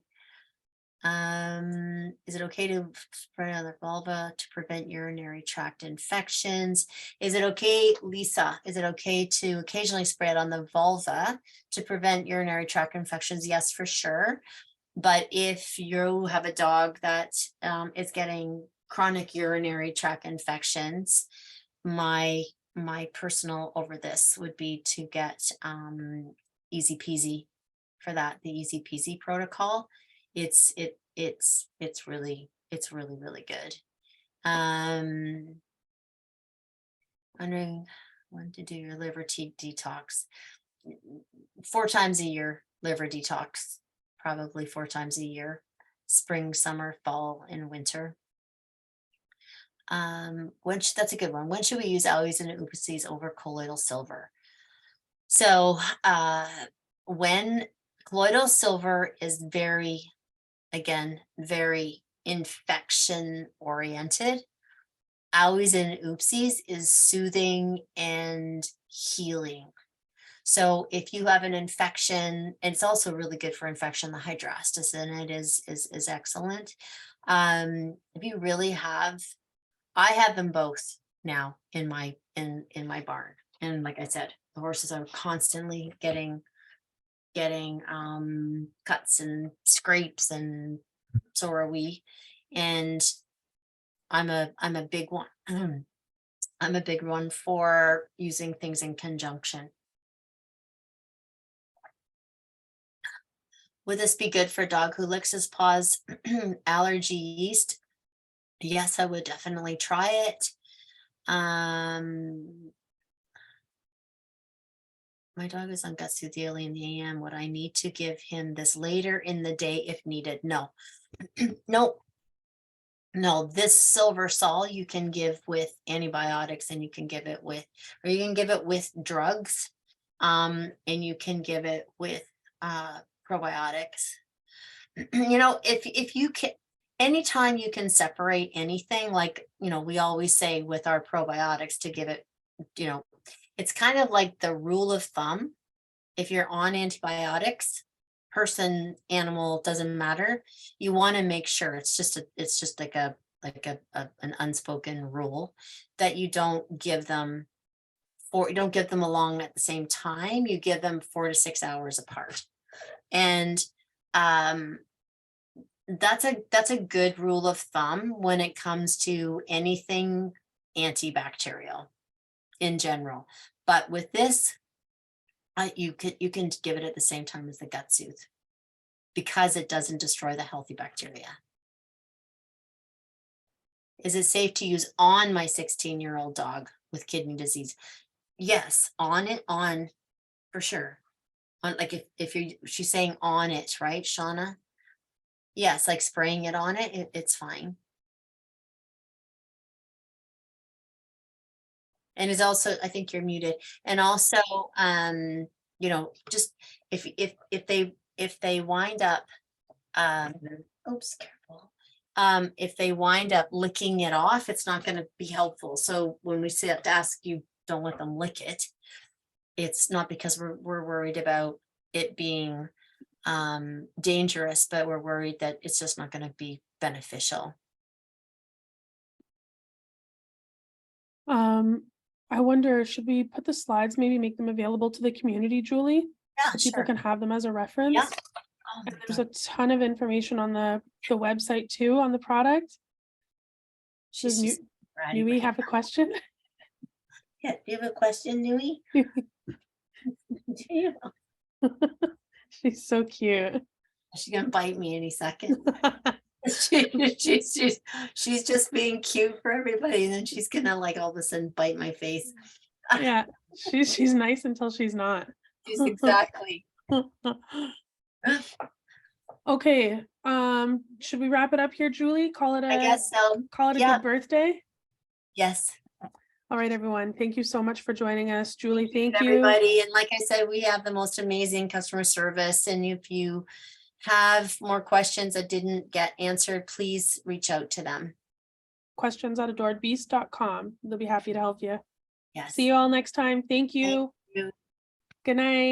Is it okay to spray on the vulva to prevent urinary tract infections? Is it okay, Lisa? Is it okay to occasionally spray it on the vulva to prevent urinary tract infections? Yes, for sure. But if you have a dog that is getting chronic urinary tract infections, my personal over this would be to get easy peasy for that, the easy peasy protocol. It's really good. Wondering when to do your liver detox. 4 times a year, liver detox, probably 4 times a year, spring, summer, fall, and winter. That's a good one. When should we use always and oopsies over colloidal silver? So when colloidal silver is very infection oriented, always and oopsies is soothing and healing. So if you have an infection, and it's also really good for infection, the hydrastis in it is excellent. If you really have, I have them both now in my barn, and like I said, the horses are constantly getting cuts and scrapes, and so are we. And I'm a big one. I'm a big one for using things in conjunction. Would this be good for a dog who licks his paws? Allergy yeast? Yes, I would definitely try it. My dog is on guts daily in the AM. Would I need to give him this later in the day if needed? No. No, this SilverSol you can give with antibiotics, and you can give it with, or you can give it with drugs, and you can give it with probiotics. You know, if you can, anytime you can separate anything, like, you know, we always say with our probiotics to give it, you know, it's kind of like the rule of thumb. If you're on antibiotics, person, animal, doesn't matter, you want to make sure it's just like an unspoken rule that you don't give them along at the same time. You give them 4 to 6 hours apart. And that's a good rule of thumb when it comes to anything antibacterial in general. But with this, you can give it at the same time as the gut soothe, because it doesn't destroy the healthy bacteria. Is it safe to use on my 16-year-old dog with kidney disease? Yes, on for sure. On, like, if she's saying on it, right, Shauna? Yes, like spraying it on it, it's fine. And is also, I think you're muted. And also, you know, just if they wind up, oops, careful. if they wind up licking it off, it's not going to be helpful. So when we have to ask you, don't let them lick it. It's not because we're worried about it being dangerous, but we're worried that it's just not going to be beneficial. I wonder, should we put the slides, maybe make them available to the community, Julie? Yeah, So people sure. can have them as a reference. Yeah. And there's a ton of information on the website too, on the product. She's Does just ratty Nui right have a question? Yeah, do you have a question, Nui? Do you? She's so cute. She's gonna bite me any second. She's just being cute for everybody, and then she's gonna like all of a sudden bite my face. Yeah, she's nice until she's not. She's exactly. Okay, should we wrap it up here, Julie? Call it I guess so. call it a Yeah. good birthday. Yes. All right, everyone. Thank you so much for joining us. Julie, thank you. Everybody. And like I said, we have the most amazing customer service. And if you have more questions that didn't get answered, please reach out to them. questions@adoredbeast.com. They'll be happy to help you. Yes. See you all next time. Thank you. Thank you. Good night.